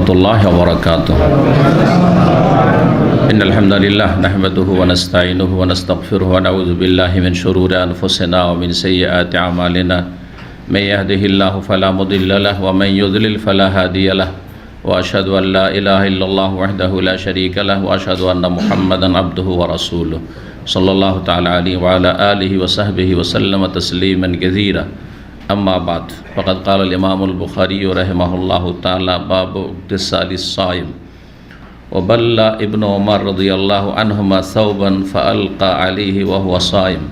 রহমতুল্লাহি ওয়া বারাকাতুহু। ইন্নাল হামদালিল্লাহ নাহমাদুহু ওয়া নাস্তাঈনুহু ওয়া নাস্তাগফিরুহু ওয়া নাউযু বিল্লাহি মিন শুরুরি আনফুসিনা ওয়া মিন সাইয়্যাতি আমালিনা। মান ইয়াহদিহিল্লাহু ফালা মুদিল্লা লাহু ওয়া মান ইউদ্লিল ফালা হাদিয়া লাহু। ওয়া আশহাদু আল লা ইলাহা ইল্লাল্লাহু ওয়াহদাহু লা শারীকা লাহু ওয়া আশহাদু আন্না মুহাম্মাদান আবদুহু ওয়া রাসূলুহু সাল্লাল্লাহু তাআলা আলাইহি ওয়া আলা আলিহি ওয়া সাহবিহি ওয়া সাল্লামা তাসলিমান কাসীরা। अम्मा बाद फ़क़द क़ाल इमामुल बुख़ारी रहमहुल्लाहु ताला बाबु इग़्तिसालिस साइम व बल्ला इब्न उमर रज़ियल्लाहु अन्हुमा सौबन फ़अल्क़ा अलैहि व हुवा साइम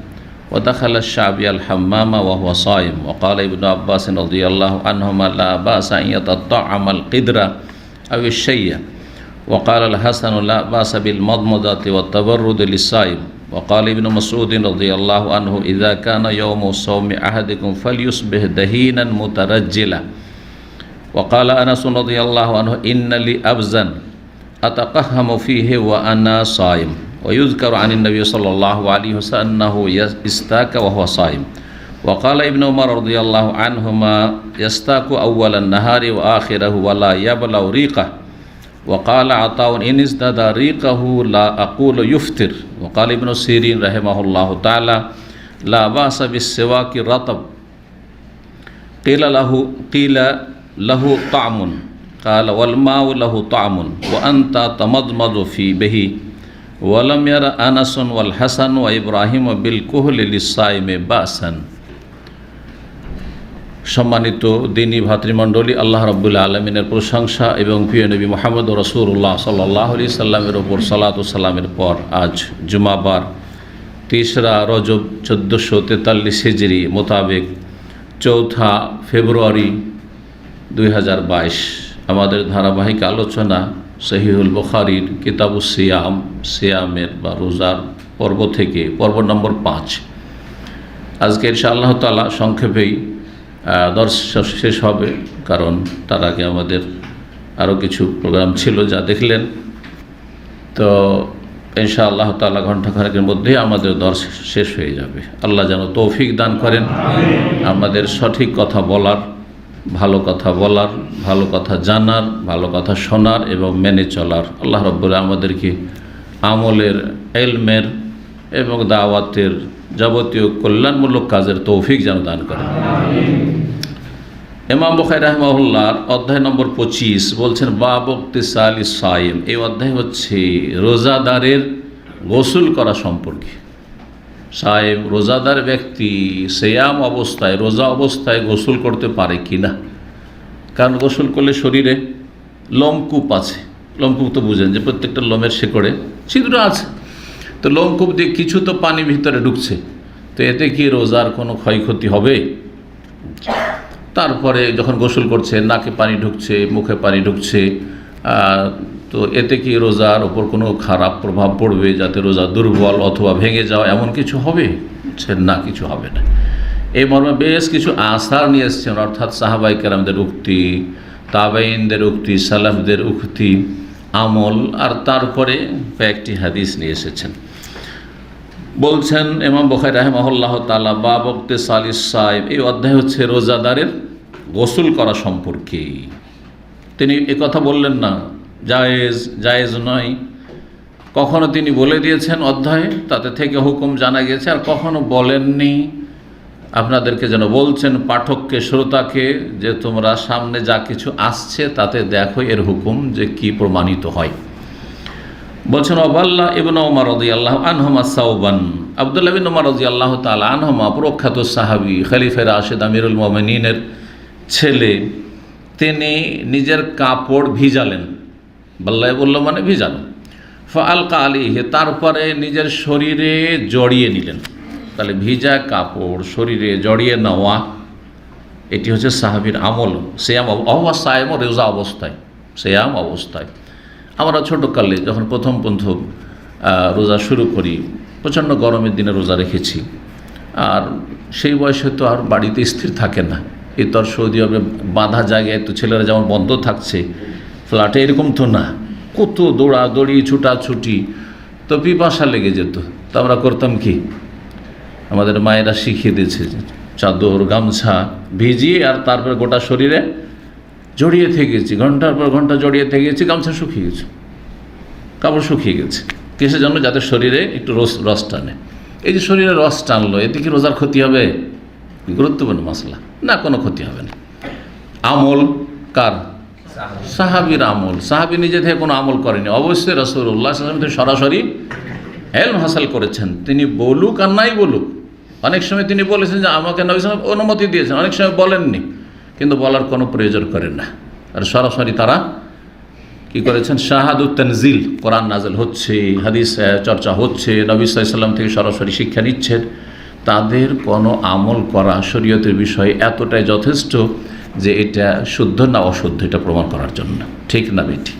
व दख़ल अश-शा'बी अल-हम्माम व हुवा साइम व क़ाल इब्न अब्बास रज़ियल्लाहु अन्हुमा ला बा'स अन यतत्तअम अल-क़िद्रा अव अश-शय्य व क़ाल अल-हसन ला बा'स बिल-मदमदति व तबर्रुद लिस-साइम वक़ाल इब्न मसूद रज़ियल्लाहु अन्हु इज़ा काना यौमु सौमि अहदिकुम फलयुस्बिह दहीनन मुतरज्जिला। वक़ाल अनस रज़ियल्लाहु अन्हु इन्न ली अब्ज़न अतक़हमु फ़ीहि व अना साइम व युज़करु अनिन नबी सल्लल्लाहु अलैहि वसल्लम अन्नहु इस्ताका व हुवा साइम। वक़ाल इब्न उमर रज़ियल्लाहु अन्हुमा यस्ताकु अव्वलन नहारि व आखिरहु व ला यबलगु रीक़ह। वक़ाल अताउन इन इज़्दादा रीक़हु ला अक़ूलु युफ़्तिर। वक़ाल इब्न सीरीन रहमहुल्लाहु ताला ला बा'स बिस्सिवाकि रतब क़ील लहु तामुन क़ाल वल माउ लहु तामुन व अंता तमज़मज़ु फ़ी बिही वलम यर अनसुन वल हसन व इब्राहिम बिल कुहल लिस्साइमि बासन। सम्मानित दीनी भातृमंडলী, আল্লাহ রাব্বুল আলামিনের প্রশংসা এবং প্রিয় নবী মুহাম্মদ রাসূলুল্লাহ সাল্লাল্লাহু আলাইহি সাল্লামের ওপর সালাত ও সালামের পর আজ জুমাবার 3রা রজব 1443 হিজরি মোতাবেক 4 ফেব্রুয়ারি 2022 আমাদের ধারাবাহিক আলোচনা সহিহুল বুখারীর কিতাবুস সিয়াম, সিয়ামের বা রোজার পর্ব থেকে পর্ব নম্বর 5। আজকে ইনশাআল্লাহ তাআলা সংক্ষেপেই দর্শ শেষ হবে, কারণ তার আগে আমাদের আরও কিছু প্রোগ্রাম ছিল যা দেখলেন। তো ইনশাআল্লাহ তাআলা ঘণ্টাখানেকের মধ্যেই আমাদের দর্শ শেষ হয়ে যাবে। আল্লাহ যেন তৌফিক দান করেন আমাদের সঠিক কথা বলার, ভালো কথা বলার, ভালো কথা জানার, ভালো কথা শোনার এবং মেনে চলার। আল্লাহ রাব্বুল আমাদেরকে আমলের, ইলমের এবং দাওয়াতের যাবতীয় কল্যাণমূলক কাজের তৌফিক যেন দান করেন। ইমাম বুখারী রাহিমাহুল্লাহর অধ্যায় নম্বর 25 বলছেন বাবু ইग़তিসালিস সাইম। এই অধ্যায় হচ্ছে রোজাদারের গোসল করা সম্পর্কে। সাইম রোজাদার ব্যক্তি সিয়াম অবস্থায়, রোজা অবস্থায় গোসল করতে পারে কি না? কারণ গোসল করলে শরীরে লোমকূপ আছে। লোমকূপ তো বুঝেন যে প্রত্যেকটা লোমের শেকড়ে ছিদ্র আছে, তো লোমকূপ দিয়ে কিছু তো পানি ভিতরে ঢুকছে, তো এতে কি রোজার কোনো ক্ষয়ক্ষতি হবে? তারপরে যখন গোসল করছে নাকে পানি ঢুকছে, মুখে পানি ঢুকছে, তো এতে কি রোজার ওপর কোনো খারাপ প্রভাব পড়বে, যাতে রোজা দুর্বল অথবা ভেঙে যাওয়া এমন কিছু হবে? না, কিছু হবে না। এই মর্মে বেশ কিছু আসার নিয়ে এসছেন, অর্থাৎ সাহাবাই কেরামদের উক্তি, তাবেঈনদের উক্তি, সালাফদের উক্তি, আমল, আর তারপরে কয়েকটি হাদিস নিয়ে এসেছেন। বলছেন ইমাম বুখারী রাহিমাহুল্লাহ তাআলা বাবু ইग़তিসালিস সাইম। এই অধ্যায় হচ্ছে রোজাদারের গোসল করা সম্পর্কে। তিনি কথা বললেন না জায়েজ নয়, কখনো তিনি বলে দিয়েছেন অধ্যায়ে, তাতে থেকে হুকুম জানা গেছে, আর কখনো বলেননি। আপনাদেরকে যেন বলছেন পাঠককে, শ্রোতাকে, যে তোমরা সামনে যা কিছু আসছে তাতে দেখো এর হুকুম যে কি প্রমাণিত হয়। বলছেন ওয়াল্লা ইবনে উমর রাদিয়াল্লাহু আনহুমা সাওবান। আব্দুল্লাহ ইবনে উমর রাদিয়াল্লাহু তাআলা আনহুমা প্রখ্যাত সাহাবী, খলিফা রাশিদ, আমিরুল মুমিনিনের ছেলে, তিনি নিজের কাপড় ভিজালেন। বাল্লাহ বলল মানে ভিজানো। ফাআলকা আলাইহি, তারপরে নিজের শরীরে জড়িয়ে নিলেন। তাহলে ভিজা কাপড় শরীরে জড়িয়ে নেওয়া, এটি হচ্ছে সাহাবীর আমল। সিয়াম সাইম, রোজা অবস্থায়, সিয়াম অবস্থায়। আমরা ছোটোকালে যখন প্রথম রোজা শুরু করি, প্রচণ্ড গরমের দিনে রোজা রেখেছি, আর সেই বয়সে তো আর বাড়িতে স্থির থাকে না। এই তো আর সৌদি আরবে বাঁধা জায়গায় তো ছেলেরা যেমন বন্ধ থাকছে, ফ্ল্যাটে এরকম তো না, কত দৌড়াদৌড়ি, ছুটাছুটি, তো পিপাসা লেগে যেত। তো আমরা করতাম কি, আমাদের মায়েরা শিখিয়ে দিয়েছে, চাদর গামছা ভিজিয়ে আর তারপরে গোটা শরীরে জড়িয়ে থেকেছি, ঘন্টার পর ঘন্টা জড়িয়ে থেকেছি, গামছা শুকিয়ে গেছে, কাপড় শুকিয়ে গেছে, কিসের জন্য? যাতে শরীরে একটু রস টানে। এই যে শরীরে রস টানলো, এতে কি রোজার ক্ষতি হবে? গুরুত্বপূর্ণ মশলা না, কোনো ক্ষতি হবে না। আমল কার? সাহাবীর আমল। সাহাবী নিজে থেকে কোনো আমল করেনি, অবশ্যই রাসূলুল্লাহ সাল্লাল্লাহু আলাইহি ওয়াসাল্লাম সরাসরি ইলম হাসিল করেছেন। তিনি বলুক আর নাই বলুক, অনেক সময় তিনি বলেছেন যে আমাকে নবী সাল্লাল্লাহু আলাইহি ওয়াসাল্লাম অনুমতি দিয়েছেন, অনেক সময় বলেননি, কিন্তু বলার কোনো প্রয়োজন করেন না। আর সরাসরি তারা কি করেছেন? শাহাদুত তানজিল, কোরআন নাযিল হচ্ছে, হাদিস চর্চা হচ্ছে, নবী সাল্লাল্লাহু আলাইহি ওয়াসাল্লাম থেকে সরাসরি শিক্ষা নিচ্ছেন, তাদের কোনো আমল করা শরীয়তের বিষয়ে এতটাই যথেষ্ট যে এটা শুদ্ধ না অশুদ্ধ এটা প্রমাণ করার জন্য। ঠিক না বেটি?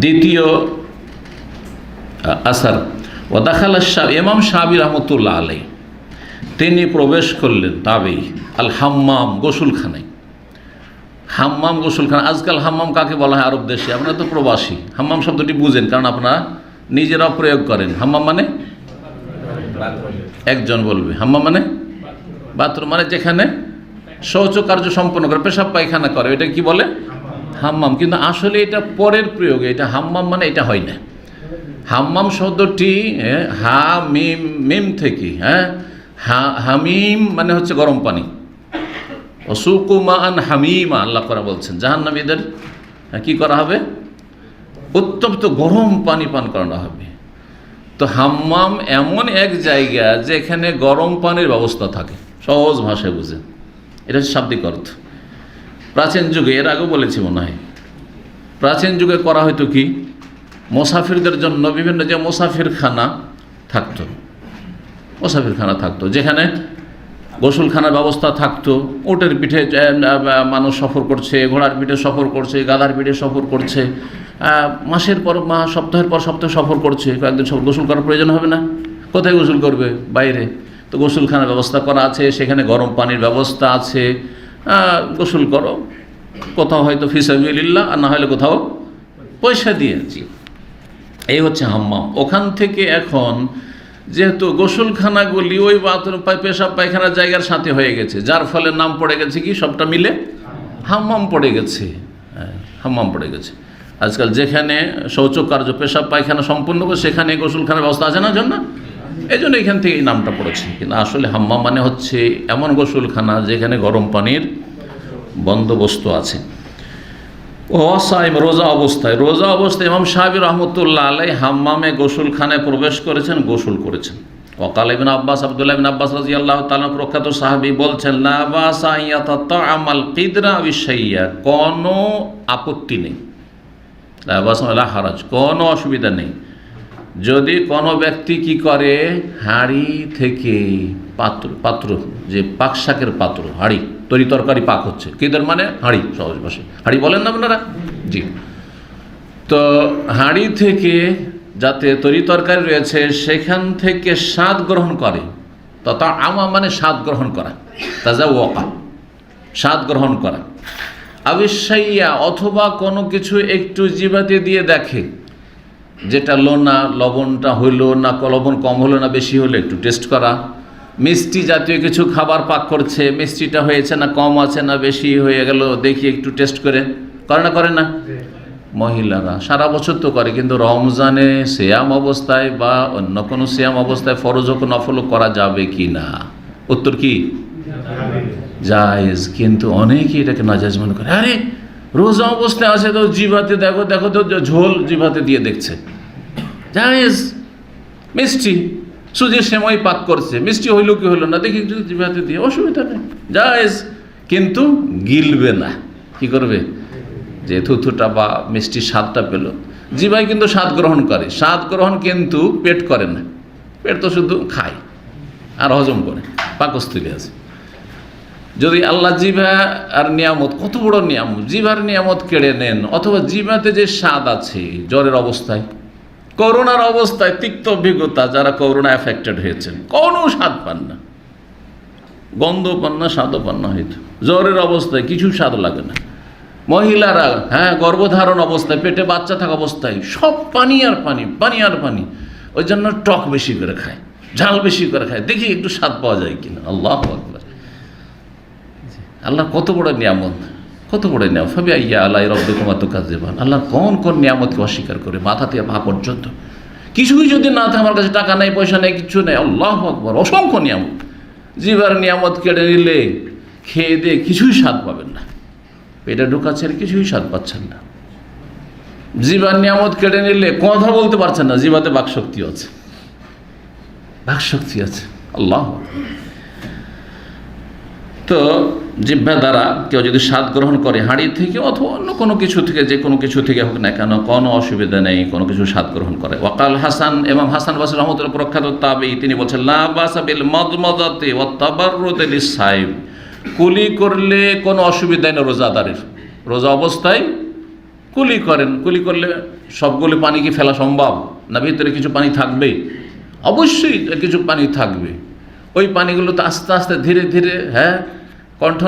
দ্বিতীয় আসার, ওয়াদাখালা ইমাম শাফি রহমতুল্লাহ আলাইহি, তিনি প্রবেশ করলেন তাবেই আল হাম্মাম, গোসলখানায়। হাম্মাম গোসলখানা, আজকাল হাম্মাম কাকে বলা হয় আরব দেশে? আপনারা তো প্রবাসী, হাম্মাম শব্দটি বুঝেন, কারণ আপনারা নিজেরাও প্রয়োগ করেন। হাম্মাম মানে একজন বলবে, হাম্মাম মানে বাথরুম, মানে যেখানে শৌচ কার্য সম্পন্ন করে, পেশাব পায়খানা করে, এটা কি বলে? হাম্মাম। কিন্তু আসলে এটা পরের প্রয়োগে, এটা হাম্মাম মানে এটা হয় না। হাম্মাম শব্দটি হা মিম মিম থেকে, হামিম মানে হচ্ছে গরম পানি, অসুকুমান হামিমা, আল্লাহ করা বলছেন জাহান্নামীদের কি করা হবে? উত্তপ্ত গরম পানি পান করানো হবে। তো হাম্মাম এমন এক জায়গা যেখানে গরম পানির ব্যবস্থা থাকে, সহজ ভাষায় বুঝেন, এটা হচ্ছে শাব্দিক অর্থ। প্রাচীন যুগে, এর আগেও বলেছি মনে হয়, প্রাচীন যুগে করা হয়তো কি, মুসাফিরদের জন্য বিভিন্ন যে মুসাফিরখানা থাকতো, যেখানে গোসলখানার ব্যবস্থা থাকতো। উটের পিঠে মানুষ সফর করছে, ঘোড়ার পিঠে সফর করছে, গাধার পিঠে সফর করছে, মাসের পর মাস, সপ্তাহের পর সপ্তাহ সফর করছে, কয়েকদিন গোসল করার প্রয়োজন হবে না? কোথায় গোসল করবে? বাইরে। তো গোসলখানার ব্যবস্থা করা আছে, সেখানে গরম পানির ব্যবস্থা আছে, গোসল করো, কোথাও হয়তো ফি সাবিলিল্লাহ, আর না হলে কোথাও পয়সা দিয়েছি। এই হচ্ছে হাম্মাম। ওখান থেকে এখন যেহেতু গোসলখানাগুলি ওই বাথরুম পেশাব পায়খানার জায়গার সাথে হয়ে গেছে, যার ফলে নাম পড়ে গেছে কি, সবটা মিলে হাম্মাম পড়ে গেছে। হাম্মাম পড়ে গেছে। আজকাল যেখানে শৌচকার্য পেশাব পায়খানা সম্পূর্ণ করে সেখানে গোসলখানার ব্যবস্থা আছে না, জন্য এই জন্য এখান থেকে এই নামটা পড়েছে। কিন্তু আসলে হাম্মাম মানে হচ্ছে এমন গোসলখানা যেখানে গরম পানির বন্দোবস্ত আছে। ওয়াসাইম, রোজা অবস্থায় ইমাম শাফি রহমতুল্লাহ আলাইহি হাম্মামে গোসলখানায় প্রবেশ করেছেন, গোসল করেছেন। ওয়াকাল ইবনে আব্বাস, আব্দুল্লাহ ইবনে আব্বাস রাদিয়াল্লাহু তাআলা প্রখ্যাত সাহাবী বলছেন, লা বাসা ইয়াতাতাআমাল কিদরা বিশাইয়া, কোনো আপত্তি নেই, লা বাসা লা হারাজ, কোনো অসুবিধা নেই, যদি কোনো ব্যক্তি কি করে, হাঁড়ি থেকে পাত্র যে পাক শাকের পাত্র, হাঁড়ি, তরি তরকারি পাক হচ্ছে, কিদার মানে হাঁড়ি, সহজ ভাষায় হাঁড়ি বলেন না আপনারা? জি। তো হাঁড়ি থেকে যাতে তরি তরকারি রয়েছে সেখান থেকে স্বাদ গ্রহণ করে, তথা আমা মানে স্বাদ গ্রহণ করা, তাজা ওয়াকা, স্বাদ গ্রহণ করা। আবিশাইয়া, অথবা কোনো কিছু একটু জিভাতে দিয়ে দেখে, যেটা লোনা, লবণটা হইল না, লবণ কম হলো না বেশি হলো, একটু টেস্ট করা। মিষ্টি জাতীয় কিছু খাবার পাক করছে, মিষ্টিটা হয়েছে না, কম আছে না, বেশি হয়ে গেল, দেখি একটু টেস্ট করে, করে না? মহিলারা সারা বছর তো করে, কিন্তু রমজানে সিয়াম অবস্থায় বা অন্য কোনো সিয়াম অবস্থায় ফরজ হোক নফল করা যাবে কি না? উত্তর কি? জায়েজ। কিন্তু অনেকেই এটাকে নাজায়েজ মনে করে। আরে রোজা অবস্থায় আছে তো জিভাতে দেখো তো ঝোল জিভাতে দিয়ে দেখছে, জায়েজ। মিষ্টি সুজির সেমাই পাক করছে, মিষ্টি হইল কি হইল না দেখি একটু জিভাতে দিয়ে, অসুবিধা নেই, জায়েজ। কিন্তু গিলবে না, কি করবে? যে থুথুটা বা মিষ্টির স্বাদটা পেল, জিভাই কিন্তু স্বাদ গ্রহণ করে, স্বাদ গ্রহণ কিন্তু পেট করে না, পেট তো শুধু খায় আর হজম করে, পাকস্থলী আছে। যদি আল্লাহ জিভা আর নিয়ামত, কত বড় নিয়ামত, জিভার নিয়ামত কেড়ে নেন, অথবা জিভাতে যে স্বাদ আছে, জ্বরের অবস্থায়, করোনার অবস্থায়, তিক্ত অভিজ্ঞতা, যারা করোনা এফেক্টেড হয়েছেন, কোনো স্বাদ পান না, গন্ধ পান না, স্বাদও পান না, হয়তো জ্বরের অবস্থায় কিছু স্বাদ লাগে না। মহিলারা গর্ভধারণ অবস্থায়, পেটে বাচ্চা থাকা অবস্থায় সব পানি আর পানি, ওই জন্য টক বেশি করে খায়, ঝাল বেশি করে খায়, দেখি একটু স্বাদ পাওয়া যায় কিনা। আল্লাহু আকবার, আল্লাহ কত বড় নিয়ামত। কত বড় নিয়ামত। ফাবি আইয়া আল্লাহ রব্বিকুমা তুকাজ্জিবান, আল্লাহর কোন কোন নিয়ামতকে অস্বীকার করে, মাথা থেকে পা পর্যন্ত। কিছুই যদি না থাকে, আমার কাছে টাকা নেই, পয়সা নেই, কিছু নেই, আল্লাহু আকবার, অসংখ্য নিয়ামত। জিবার নিয়ামত কেড়ে নিলে খেয়ে দিয়ে কিছুই স্বাদ পাবেন না, পেটে ঢুকাচ্ছেন কিছুই স্বাদ পাচ্ছেন না। জিবার নিয়ামত কেড়ে নিলে কথা বলতে পারছেন না, জিবাতে বাকশক্তি আছে, বাকশক্তি আছে, আল্লাহ। তো জিহ্বা দ্বারা কেউ যদি স্বাদ গ্রহণ করে হাঁড়ি থেকে অথবা অন্য কোনো কিছু থেকে, যে কোনো কিছু থেকে হোক না কেন, কোনো অসুবিধা নেই, কোনো কিছু স্বাদ গ্রহণ করে। ওয়াকাল হাসান, ইমাম হাসান বসরি রাহমাতুল্লাহ প্রখ্যাত তাবেঈ, তিনি বলছেন লা বাসা বিল মাদমাদাতি ওয়াত তাবাররুদ লিস-সাইম, কুলি করলে কোনো অসুবিধা নেই রোজাদারের। রোজা অবস্থায় কুলি করেন, কুলি করলে সবগুলো পানি কি ফেলা সম্ভব না? ভিতরে কিছু পানি থাকবে, অবশ্যই কিছু পানি থাকবে। ওই পানিগুলো তো আস্তে আস্তে ধীরে ধীরে কণ্ঠ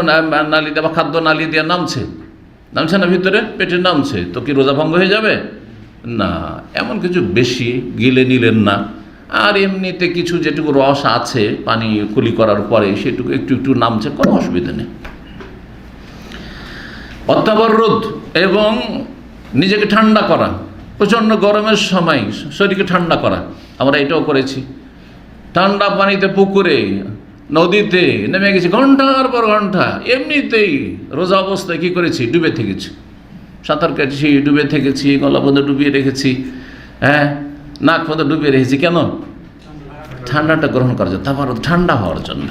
নালী দিয়ে বা খাদ্য নালী দিয়ে নামছে না, ভিতরে পেটে নামছে, তো কি রোজা ভঙ্গ হয়ে যাবে? না, এমন কিছু বেশি গিলে নিলেন না। আর এমনিতে কিছু যেটুকু রস আছে পানি কুলি করার পরে সেটুকু একটু একটু নামছে, কোনো অসুবিধা নেই। অত্যাবরোধ এবং নিজেকে ঠান্ডা করা, প্রচণ্ড গরমের সময় শরীরকে ঠান্ডা করা, আমরা এটাও করেছি। ঠান্ডা পানিতে, পুকুরে, নদীতে নেমে গেছি ঘন্টার পর ঘন্টা, এমনিতেই রোজা অবস্থায় কী করেছি? ডুবে থেকেছি, সাঁতার কাটছি, ডুবে থেকেছি, গলা পর্যন্ত ডুবিয়ে রেখেছি, নাক পর্যন্ত ডুবিয়ে রেখেছি। কেন? ঠান্ডাটা গ্রহণ করার জন্য, তারপর ঠান্ডা হওয়ার জন্য,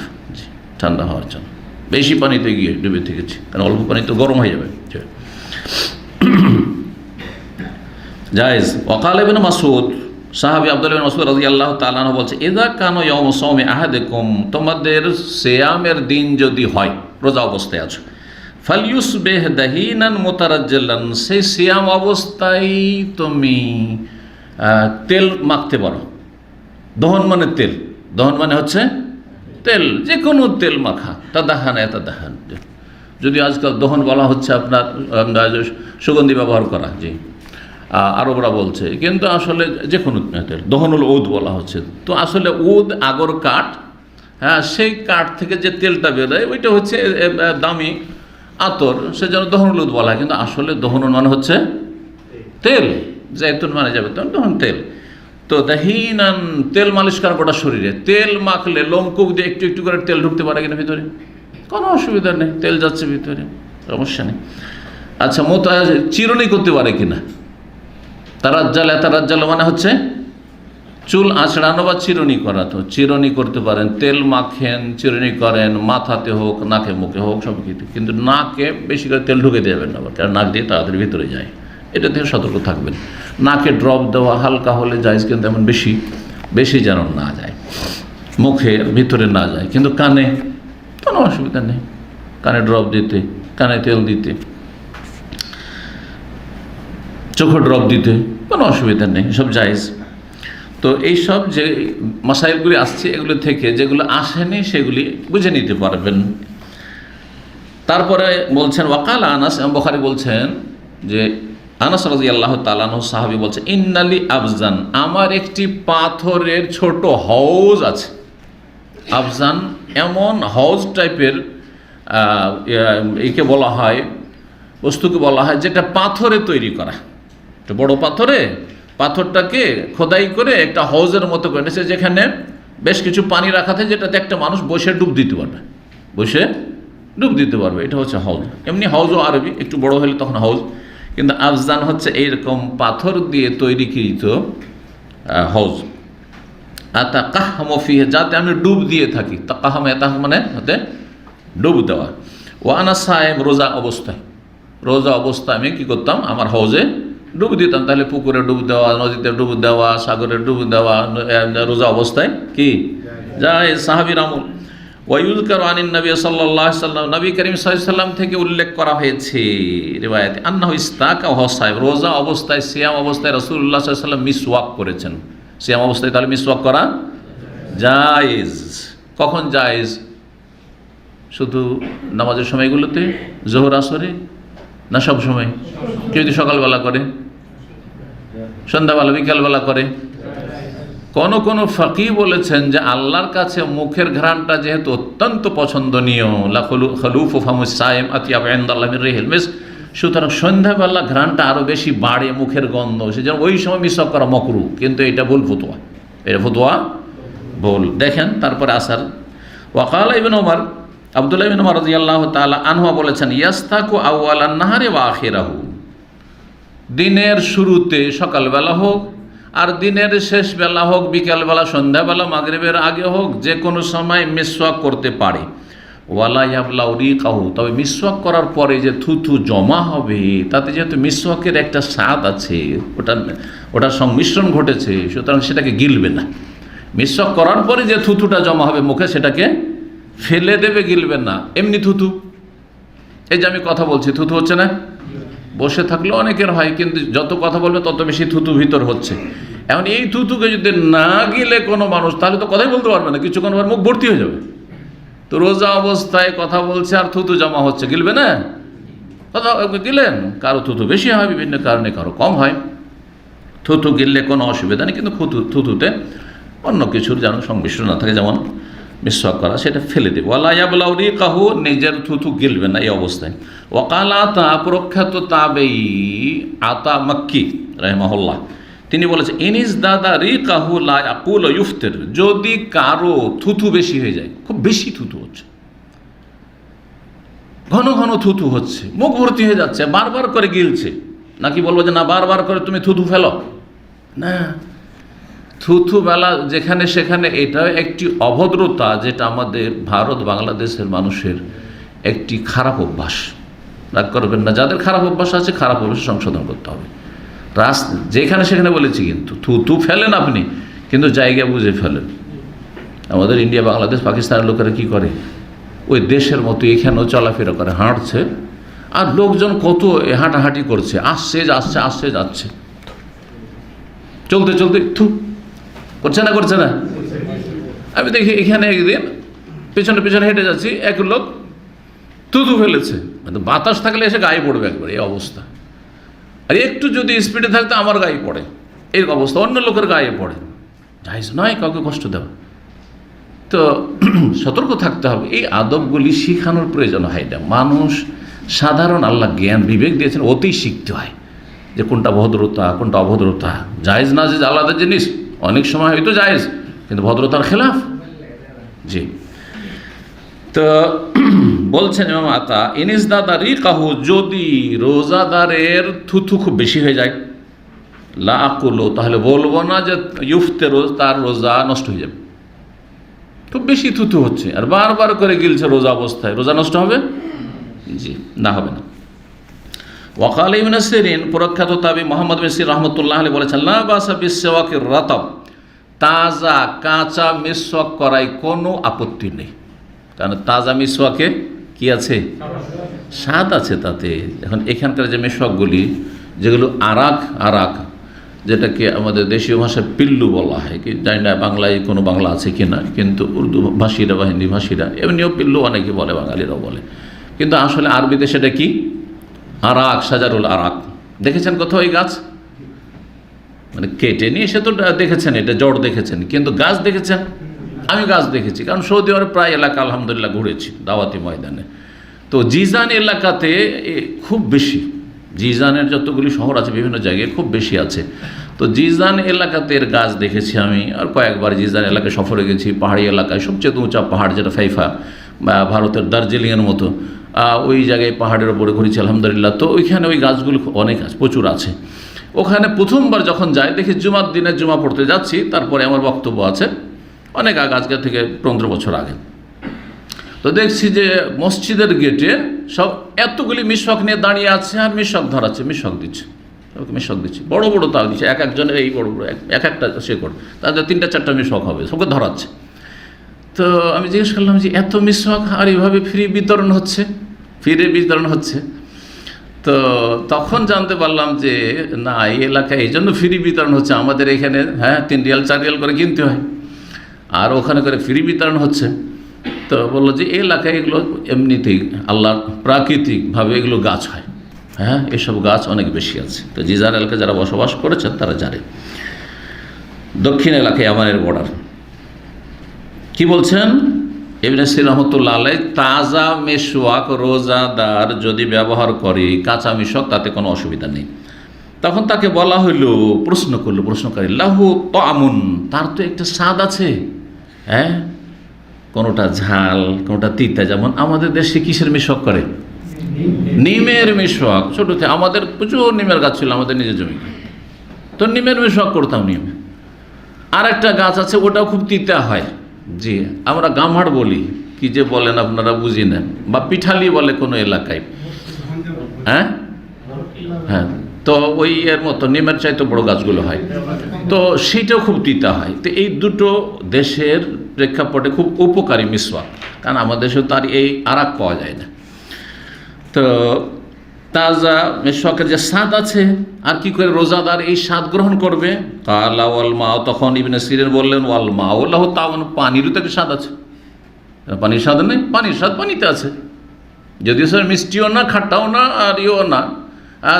ঠান্ডা হওয়ার জন্য বেশি পানিতে গিয়ে ডুবে থেকেছি, কারণ অল্প পানি তো গরম হয়ে যাবে। জায়েজ। ওয়াকাল ইবনে মাসউদ, সাহাবী আব্দুল্লাহ ইবনে মাসউদ রাদিয়াল্লাহু তাআলা আনহু বলছে, ইযা কানা ইয়াউমু সাওমি আহাদিকুম, তোমাদের সিয়ামের দিন যদি হয়, রোজা অবস্থায় আছো, ফালইউসবিহ দাহিনান মুতারাজ্জিলান, সেই সিয়াম অবস্থায় তুমি তেল মাখতে পারো। দহন মানে তেল, দহন মানে হচ্ছে তেল, যে কোনো তেল মাখা, তাদাহান। যদি আজকাল দহন বলা হচ্ছে আপনার সুগন্ধি ব্যবহার করা, জি আরবরা বলছে, কিন্তু আসলে যে কোনো তেল, দহনুল উদ বলা হচ্ছে। তো আসলে উদ আগর কাঠ, সেই কাঠ থেকে যে তেলটা বেরোয় ওইটা হচ্ছে দামি আতর, সেজন্য দহনুল উদ বলা হয়। কিন্তু আসলে দহনুল মানে হচ্ছে তেল, জাইতুন মানে যাবে তখন দহন তেল। তো দাহিনান, তেল মালিশ করা গোটা শরীরে, তেল মাখলে লোমকূপ দিয়ে একটু একটু করে তেল ঢুকতে পারে কিনা ভিতরে, কোনো অসুবিধা নেই, তেল যাচ্ছে ভিতরে, সমস্যা নেই। আচ্ছা, চিরুনি করতে পারে কিনা? তারাজ্জাল মানে হচ্ছে চুল আঁচড়ানো বা চিরুনি করা। তো চিরুনি করতে পারেন, তেল মাখেন, চিরুনি করেন, মাথাতে হোক, নাকে মুখে হোক, সব কিছু। কিন্তু নাকে বেশি করে তেল ঢুকে দেবেন না, কারণ নাক দিয়ে তাড়াতাড়ি ভিতরে যায়, এটা থেকে সতর্ক থাকবেন। নাকে ড্রপ দেওয়া হালকা হলে জায়েজ, কিন্তু এমন বেশি যেন না যায়, মুখের ভিতরে না যায়। কিন্তু কানে কোনো অসুবিধা নেই, কানে ড্রপ দিতে, কানে তেল দিতে, চোখে ড্রপ দিতে কোনো অসুবিধা নেই, সব জায়েজ। তো এইসব যে মাসাইলগুলি আসছে, এগুলো থেকে যেগুলো আসেনি সেগুলি বুঝে নিতে পারবেন। তারপরে বলছেন ওয়াকাল আনাস, বুখারী বলছেন যে আনাস রাদিয়াল্লাহু তাআলা আনহু সাহাবী বলছেন, ইন্নালি আবজান, আমার একটি পাথরের ছোট হাউজ আছে। আবজান এমন হাউজ টাইপের একে বলা হয়, বস্তুকে বলা হয় যেটা পাথরে তৈরি করা, একটা বড় পাথরটাকে খোদাই করে একটা হাউজের মতো করে নিয়েছে, যেখানে বেশ কিছু পানি রাখা থাকে, যেটাতে একটা মানুষ বসে ডুব দিতে পারবে, এটা হচ্ছে হাউজ। এমনি হাউজও আরবি, একটু বড় হলে তখন হাউজ, কিন্তু আফজান হচ্ছে এইরকম পাথর দিয়ে তৈরিকৃত হাউজ। আতাকাহমু ফিহি, যাতে আমি ডুব দিয়ে থাকি। তাকাহম মানে হতে ডুব দেওয়া। ওয়া আনা সায়েম, রোজা অবস্থায় আমি কি করতাম? আমার হাউজে ডুব দিতাম। তাহলে পুকুরে ডুব দেওয়া, নদীতে ডুব দেওয়া, সাগরে ডুব দেওয়া রোজা অবস্থায় কি যায়? সাহাবীর আমল। ওয়ায়ুযকারু আনিন নবী সাল্লাল্লাহু আলাইহি ওয়াসাল্লাম, নবী করিম সাল্লাল্লাহু আলাইহি ওয়াসাল্লাম থেকে উল্লেখ করা হয়েছে রিওয়ায়াতে, আন্নাহু ইস্তাকা ওয়া সাইম, রোজা অবস্থায়, সিয়াম অবস্থায় রাসূলুল্লাহ সাল্লাল্লাহু আলাইহি ওয়াসাল্লাম মিসওয়াক করেছেন। সিয়াম অবস্থায় তাহলে মিসওয়াক করা জায়েজ। কখন জায়েজ? শুধু নামাজের সময়গুলোতে, জোহর আসরে, না সব সময়? কেউ যদি সকালবেলা করে, সন্ধ্যাবেলা, বিকালবেলা করে, কোন কোন ফাকি বলেছেন যে আল্লাহর কাছে মুখের ঘ্রাণটা যেহেতু অত্যন্ত পছন্দনীয়, লা খালুফু ফামিস সায়েম আতিয়াব ইনদাল্লাহি মির রিহিল মিস্ক, সুতরাং সন্ধ্যাবেলা ঘ্রাণটা আরও বেশি বাড়ে মুখের গন্ধ, সেজন্য ওই সময় মিসওয়াক করা মাকরুহ। কিন্তু এটা ভুল ফতোয়া, এটা ফতোয়া ভুল। দেখেন তারপরে আসার ওয়াকালা ইবনে ওমর, আব্দুল্লাহ ইবনে ওমর রাদিয়াল্লাহু তাআলা আনহু বলেছেন, ইয়াস্তাকু আউয়ালান নাহারি ওয়া আখিরাহু, দিনের শুরুতে সকালবেলা হোক আর দিনের শেষ বেলা হোক, বিকালবেলা, সন্ধ্যাবেলা, মাগরিবের আগে হোক, যে কোনো সময় মিসওয়াক করতে পারে। ওয়ালা ইয়াবলাউ রিকাহু, তবে মিসওয়াক করার পরে যে থুথু জমা হবে তাতে যেহেতু মিসওয়াকের একটা স্বাদ আছে, ওটার সংমিশ্রণ ঘটেছে, সুতরাং সেটাকে গিলবে না। মিসওয়াক করার পরে যে থুথুটা জমা হবে মুখে সেটাকে ফেলে দেবে, গিলবে না। এমনি থুথু, এই যে আমি কথা বলছি থুথু হচ্ছে না, বসে থাকলেও অনেকের হয়, কিন্তু যত কথা বলবে তত বেশি থুতু ভিতর হচ্ছে। এখন এই থুতুকে যদি না গিলে কোনো মানুষ, তাহলে তো কথাই বলতে পারবে না, কিছুক্ষণ পর মুখ ভর্তি হয়ে যাবে। তো রোজা অবস্থায় কথা বলছে আর থুতু জমা হচ্ছে, গিলবে না? কথা গিলেন, কারো থুতু বেশি হয় বিভিন্ন কারণে, কারো কম হয়। থুতু গিললে কোনো অসুবিধা নেই, কিন্তু থুতুতে অন্য কিছুর যেন সংমিশ্রণ না থাকে, যেমন মিসওয়াক করা, সেটা ফেলে দেবে। ওয়ালা ইয়াবলাউ রিকাহু, নিজের থুতু গিলবে না এই অবস্থায়। ওয়াকাল আতা, প্রখ্যাত তাবেঈ আতা মাক্কি রাহিমাহুল্লাহ, তিনি বলেছেন, ইনিস দাদা রিকাহু লা ইয়াকুল ইফতির, যদি কারো থুতু বেশি হয়ে যায়, খুব বেশি থুতু হচ্ছে, ঘন ঘন থুতু হচ্ছে, মুখ ভর্তি হয়ে যাচ্ছে, বারবার করে গিলছে, নাকি বলবো যে না বারবার করে তুমি থুতু ফেলো না? থুথু বেলা যেখানে সেখানে, এটা একটি অভদ্রতা, যেটা আমাদের ভারত বাংলাদেশের মানুষের একটি খারাপ অভ্যাস। রাগ করবেন না, যাদের খারাপ অভ্যাস আছে খারাপ অভ্যাস সংশোধন করতে হবে। যেখানে সেখানে বলেছি, কিন্তু থুতু ফেলেন আপনি, কিন্তু জায়গা বুঝে ফেলেন। আমাদের ইন্ডিয়া, বাংলাদেশ, পাকিস্তানের লোকেরা কি করে, ওই দেশের মতো এখানেও চলাফেরা করে, হাঁটছে, আর লোকজন কত হাঁটাহাঁটি করছে, আসছে যাচ্ছে, আসছে যাচ্ছে, চলতে চলতে থু করছে না, করছে না? আমি দেখি এখানে একদিন পেছনে পেছনে হেঁটে যাচ্ছি, এক লোক থুতু ফেলেছে, বাতাস থাকলে এসে গায়ে পড়বে একবার, এই অবস্থা। আর একটু যদি স্পিডে থাকতে আমার গায়ে পড়ে, এই অবস্থা, অন্য লোকের গায়ে পড়ে, জায়েজ নয় কাউকে কষ্ট দেওয়া। তো সতর্ক থাকতে হবে, এই আদবগুলি শিখানোর প্রয়োজন হয় না। মানুষ সাধারণ আল্লাহ জ্ঞান বিবেক দিয়েছেন, ওতেই শিখতে হয় যে কোনটা ভদ্রতা কোনটা অভদ্রতা, জায়েজ না জায়েজ আলাদা জিনিস, অনেক সময় হয়তো জায়েজ কিন্তু ভদ্রতার খেলাফ। জি, তো বলছেন ইমাম আতা, ইনিস দাদা রিকাহু, যদি রোজাদারের থুথু খুব বেশি হয়ে যায়, লা আকুলু, তাহলে বলবো না যে ইফতির, তার রোজা নষ্ট হয়ে যাবে। খুব বেশি থুথু হচ্ছে আর বারবার করে গিলছে রোজা অবস্থায়, রোজা নষ্ট হবে? জি না, হবে না। ওয়াকাল ইবনে সিরিন, প্রখ্যাত তাবী মুহাম্মদ বিন সিরিন রাহমাতুল্লাহ আলাইহি বলেছেন, লা বাসা বিসওয়াকির রাতাব, তাজা কাঁচা মিসওয়াক করায় কোনো আপত্তি নেই, কারণ তাজা মিসওয়াকে কি আছে, স্বাদ আছে তাতে। এখন এখানকার যে মিসওয়াকগুলি, যেগুলো আরাক, যেটাকে আমাদের দেশীয় ভাষায় পিল্লু বলা হয়, কি জানি না বাংলায় কোনো বাংলা আছে কি না, কিন্তু উর্দু ভাষীরা বা হিন্দি ভাষীরা এমনিও পিল্লু অনেকে বলে, বাঙালিরাও বলে, কিন্তু আসলে আরবিতে সেটা কি আরাক, সাজারুল আরাক। দেখেছেন কোথাও এই গাছ? মানে কেটে নিয়ে সে তো দেখেছেন, এটা জড় দেখেছেন, কিন্তু গাছ দেখেছেন? আমি গাছ দেখেছি, কারণ সৌদি আরব প্রায় এলাকা আলহামদুলিল্লাহ ঘুরেছি দাওয়াতি ময়দানে। তো জিজান এলাকাতে খুব বেশি, জিজানের যতগুলি শহর আছে বিভিন্ন জায়গায় খুব বেশি আছে। তো জিজান এলাকাতে এর গাছ দেখেছি আমি, আর কয়েকবার জিজান এলাকায় সফরে গেছি। পাহাড়ি এলাকায় সবচেয়ে উঁচা পাহাড় যেটা ফাইফা, বা ভারতের দার্জিলিংয়ের মতো, ওই জায়গায় পাহাড়ের ওপরে ঘুরেছি আলহামদুলিল্লাহ। তো ওইখানে ওই গাছগুলো অনেক আছে, প্রচুর আছে। ওখানে প্রথমবার যখন যাই দেখি জুমার দিনে জুমা পড়তে যাচ্ছি, তারপরে আমার বক্তব্য আছে অনেক আগে, আজকে থেকে 15 বছর আগে। তো দেখছি যে মসজিদের গেটে সব এতগুলি মিসওয়াক নিয়ে দাঁড়িয়ে আছে আর মিসওয়াক ধরাচ্ছে, মিসওয়াক দিচ্ছে, বড় বড় তাও দিচ্ছে, এক একজনের এই বড় বড় এক একটা শেকড়, তাদের 3-4টা মিসওয়াক হবে, সবকে ধরাচ্ছে। তো আমি জিজ্ঞেস করলাম যে এত মিসওয়াক আর এইভাবে ফ্রি বিতরণ হচ্ছে? তো তখন জানতে পারলাম যে না, এই এলাকায় এই জন্য ফ্রি বিতরণ হচ্ছে, আমাদের এখানে 3 রিয়াল 4 রিয়াল করে কিনতে হয়, আর ওখানে করে ফ্রি বিতরণ হচ্ছে। তো বললো যে এই এলাকায় এগুলো এমনিতেই আল্লাহর প্রাকৃতিকভাবে এগুলো গাছ হয়, এসব গাছ অনেক বেশি আছে। তো জিজান এলাকায় যারা বসবাস করেছেন তারা জানে। দক্ষিণ এলাকায় ইয়ামানের বর্ডার। কি বলছেন ইবনে সিরিন রহমতুল্লাহ আলাইহি, তাজা মেশওয়াক রোজাদার যদি ব্যবহার করে, কাঁচা মিশক, তাতে কোনো অসুবিধা নেই। তখন তাকে বলা হইল, প্রশ্নকারী, লাহু তামুন, তার তো একটা স্বাদ আছে, হ্যাঁ, কোনোটা ঝাল, কোনোটা তিতা। যেমন আমাদের দেশে কিসের মিশক করে? নিমের মিশক। ছোটতে আমাদের প্রচুর নিমের গাছ ছিল আমাদের নিজের জমি, তো নিমের মিশক করতাম। নিম আর একটা গাছ আছে, ওটাও খুব তিতা হয়। জি, আমরা গামহাড় বলি, কি যে বলেন আপনারা বুঝি নেন, বা পিঠালি বলে কোনো এলাকায়। হ্যাঁ হ্যাঁ, তো ওই এর মতো নিমের চাইতে বড় গাছগুলো হয়, তো সেইটাও খুব তিতা হয়। তো এই দুটো দেশের প্রেক্ষাপটে খুব উপকারী মিসওয়াক, কারণ আমাদের দেশেও তার এই আরাক পাওয়া যায় না। তো তাজা মিসওয়াকের যে স্বাদ আছে, আর কি করে রোজাদার এই স্বাদ গ্রহণ করবে? কালা ওয়াল মা, তখন ইবনে সিরিন বললেন, ওয়াল মা ওল্লাহ তাওয়ান, পানিরও তো স্বাদ আছে। পানির স্বাদ নেই? পানির স্বাদ পানিতে আছে, যদিও স্যার মিষ্টিও না, খাট্টাও না, আর ইও না,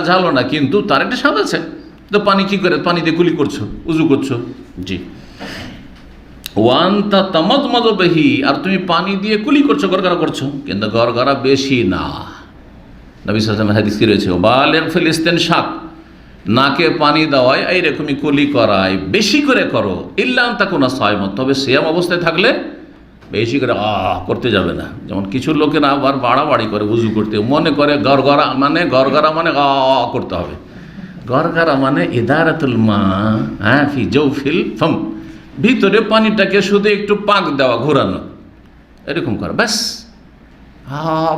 ঝালও না, কিন্তু তার একটা স্বাদ আছে। তো পানি কি করে? পানি দিয়ে কুলি করছো, উজু করছো। জি, ওয়ান্তা তামাজমাজ বেহি, আর তুমি পানি দিয়ে কুলি করছো, গড়গড়া করছো, কিন্তু গড়গড়া বেশি না। নবী সাল্লাল্লাহু আলাইহি ওয়াসাল্লাম হাদিস কি রয়েছে, বালেগ ফিল ইস্তিনশাক, নাকে পানি দেওয়ায় এইরকমই কুলি করায় বেশি করে করো, ইল্লা আন তাকুনা সায়মা, তবে সিয়াম অবস্থায় থাকলে বেশি করে করতে যাবে না। যেমন কিছু লোকেরা আবার বাড়াবাড়ি করে উজু করতে, মনে করে গড়গড়া মানে করতে হবে। গড়গড়া মানে ইদারাতুল মা, হ্যাঁ, ফি জাওফিল ফাম, ভিতরে পানিটাকে শুধু একটু পাক দেওয়া, ঘোরানো, এরকম করা, ব্যাস।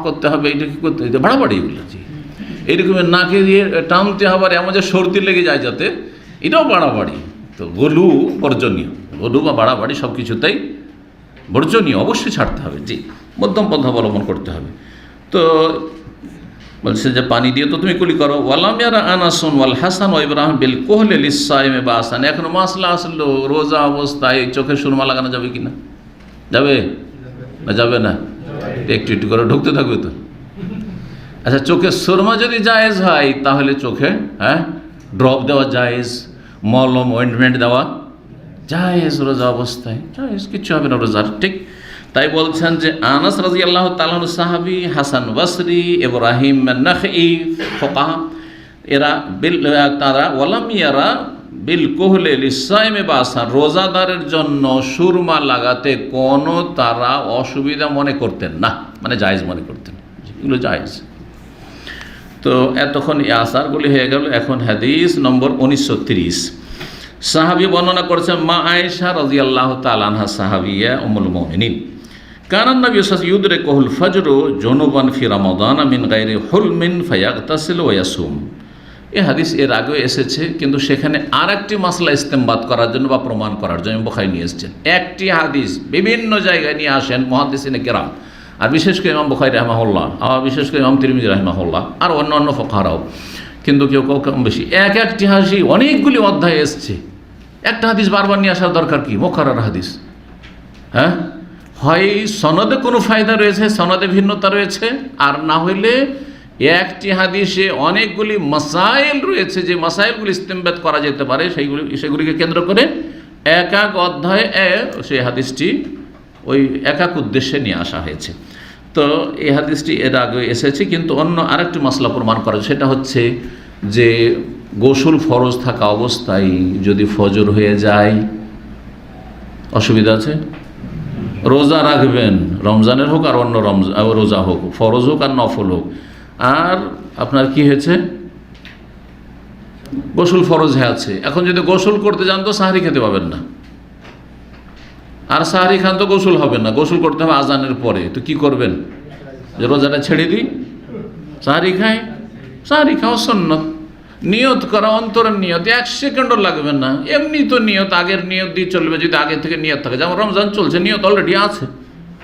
করতে হবে, এটা কি করতে হবে? বাড়াবাড়ি বলেছি, এরকম নাকে দিয়ে টানতে হবে, এমন যে সর্দি লেগে যায় যাতে, এটাও বাড়াবাড়ি। তো গলু বর্জনীয়, গলু বা বাড়াবাড়ি সব কিছুতেই বর্জনীয়, অবশ্যই ছাড়তে হবে। জি, মধ্যম পন্থা অবলম্বন করতে হবে। তো বলছে যে পানি দিয়ে তো তুমি কুলি করো। ওয়ালাম ইয়ারা আনাসুন ওয়াল হাসান ওয়া ইব্রাহিম বিল কুহলি লিসাইমে বাসান, এখন মাসলা আসলো রোজা অবস্থায় চোখে সুরমা লাগানো যাবে কিনা? যাবে না? যাবে না? একটু একটু করে ঢুকতে থাকবে তো। আচ্ছা, চোখে সুরমা যদি জায়েজ হয়, তাহলে চোখে ড্রপ দেওয়া জায়েজ, মলম অয়েন্টমেন্ট দেওয়া জায়েজ, রোজা অবস্থায় জায়েজ, কিচ্ছু হবে না রোজার। ঠিক তাই বলছেন যে আনাস রাদিয়াল্লাহু তাআলা আনহু সাহাবী, হাসান বসরি, ইব্রাহিম নাখঈ ফুকাহা, এরা তারা ওয়ালাম ইয়ারা বিল কুহলি লিসাইমে বাসান, রোজাদারের জন্য সুরমা লাগাতে কোনো তারা অসুবিধা মনে করতেন না, মানে জায়েজ মনে করতেন, এগুলো জায়েজ। তো এতক্ষণ এই আসারগুলি হয়ে গেল। এখন হাদিস নম্বর 1930। সাহাবী বর্ণনা করেছেন মা আয়েশা রাদিয়াল্লাহু তাআলা আনহা, সাহাবিয়া উম্মুল মুমিনিন, কানান নবী সাল্লাল্লাহু আলাইহি ওয়াসাল্লাম ইউদরিকুল ফজরু জুনুবান ফি রমাদান মিন গায়রি হুলমিন ফায়াগতাসিলু ওয়া ইয়াসুম। এই হাদিস এর আগেও এসেছে, কিন্তু সেখানে আর একটি মাসলা ইস্তেমবাদ করার জন্য বা প্রমাণ করার জন্য বুখারী নিয়ে এসেছেন। একটি হাদিস বিভিন্ন জায়গায় নিয়ে আসেন মুহাদ্দিসিনে কেরাম, আর বিশেষ করে ইমাম বুখারী রাহিমাহুল্লাহ, আর বিশেষ করে ইমাম তিরমিজি রাহিমাহুল্লাহ, আর অন্যান্য ফুকাহারাও, কিন্তু কেউ কম বেশি। একটি হাদিস অনেকগুলি অধ্যায়ে এসছে, একটা হাদিস বারবার নিয়ে আসার দরকার কি? মুকাররার হাদিস, হ্যাঁ, হয় সনদে কোনো ফায়দা রয়েছে, সনদে ভিন্নতা রয়েছে, আর না হইলে একটি হাদিসে অনেকগুলি মাসাইল রয়েছে, যে মাসাইলগুলি ইস্তেমবাদ করা যেতে পারে, সেগুলিকে কেন্দ্র করে এক এক অধ্যায়ে সেই হাদিসটি ওই এক এক উদ্দেশ্যে নিয়ে আসা হয়েছে। তো এই হাদিসটি এর আগে এসেছে, কিন্তু অন্য আরেকটি মাসলা প্রমাণ করা, সেটা হচ্ছে যে গোসল ফরজ থাকা অবস্থায় যদি ফজর হয়ে যায়, অসুবিধা আছে? রোজা রাখবেন, রমজানের হোক আর অন্য রোজা হোক, ফরজ হোক আর নফল হোক, আর আপনার কি হয়েছে, গোসল ফরজ হয়ে আছে। এখন যদি গোসল করতে যান তো সাহারি খেতে পাবেন না, আর সাহারি খান তো গোসল হবে না, গোসল করতে হবে আজানের পরে। তো কি করবেন? যে রোজাটা ছেড়ে দিই, সাহারি খাই? সাহারি খাওয়া সুন্নাত, নিয়ত করা, অন্তরের নিয়ত, 1 সেকেন্ডও লাগবে না। এমনি তো নিয়ত, আগের নিয়ত দিয়ে চলবে, যদি আগে থেকে নিয়ত থাকে। যেমন রমজান চলছে, নিয়ত অলরেডি আছে,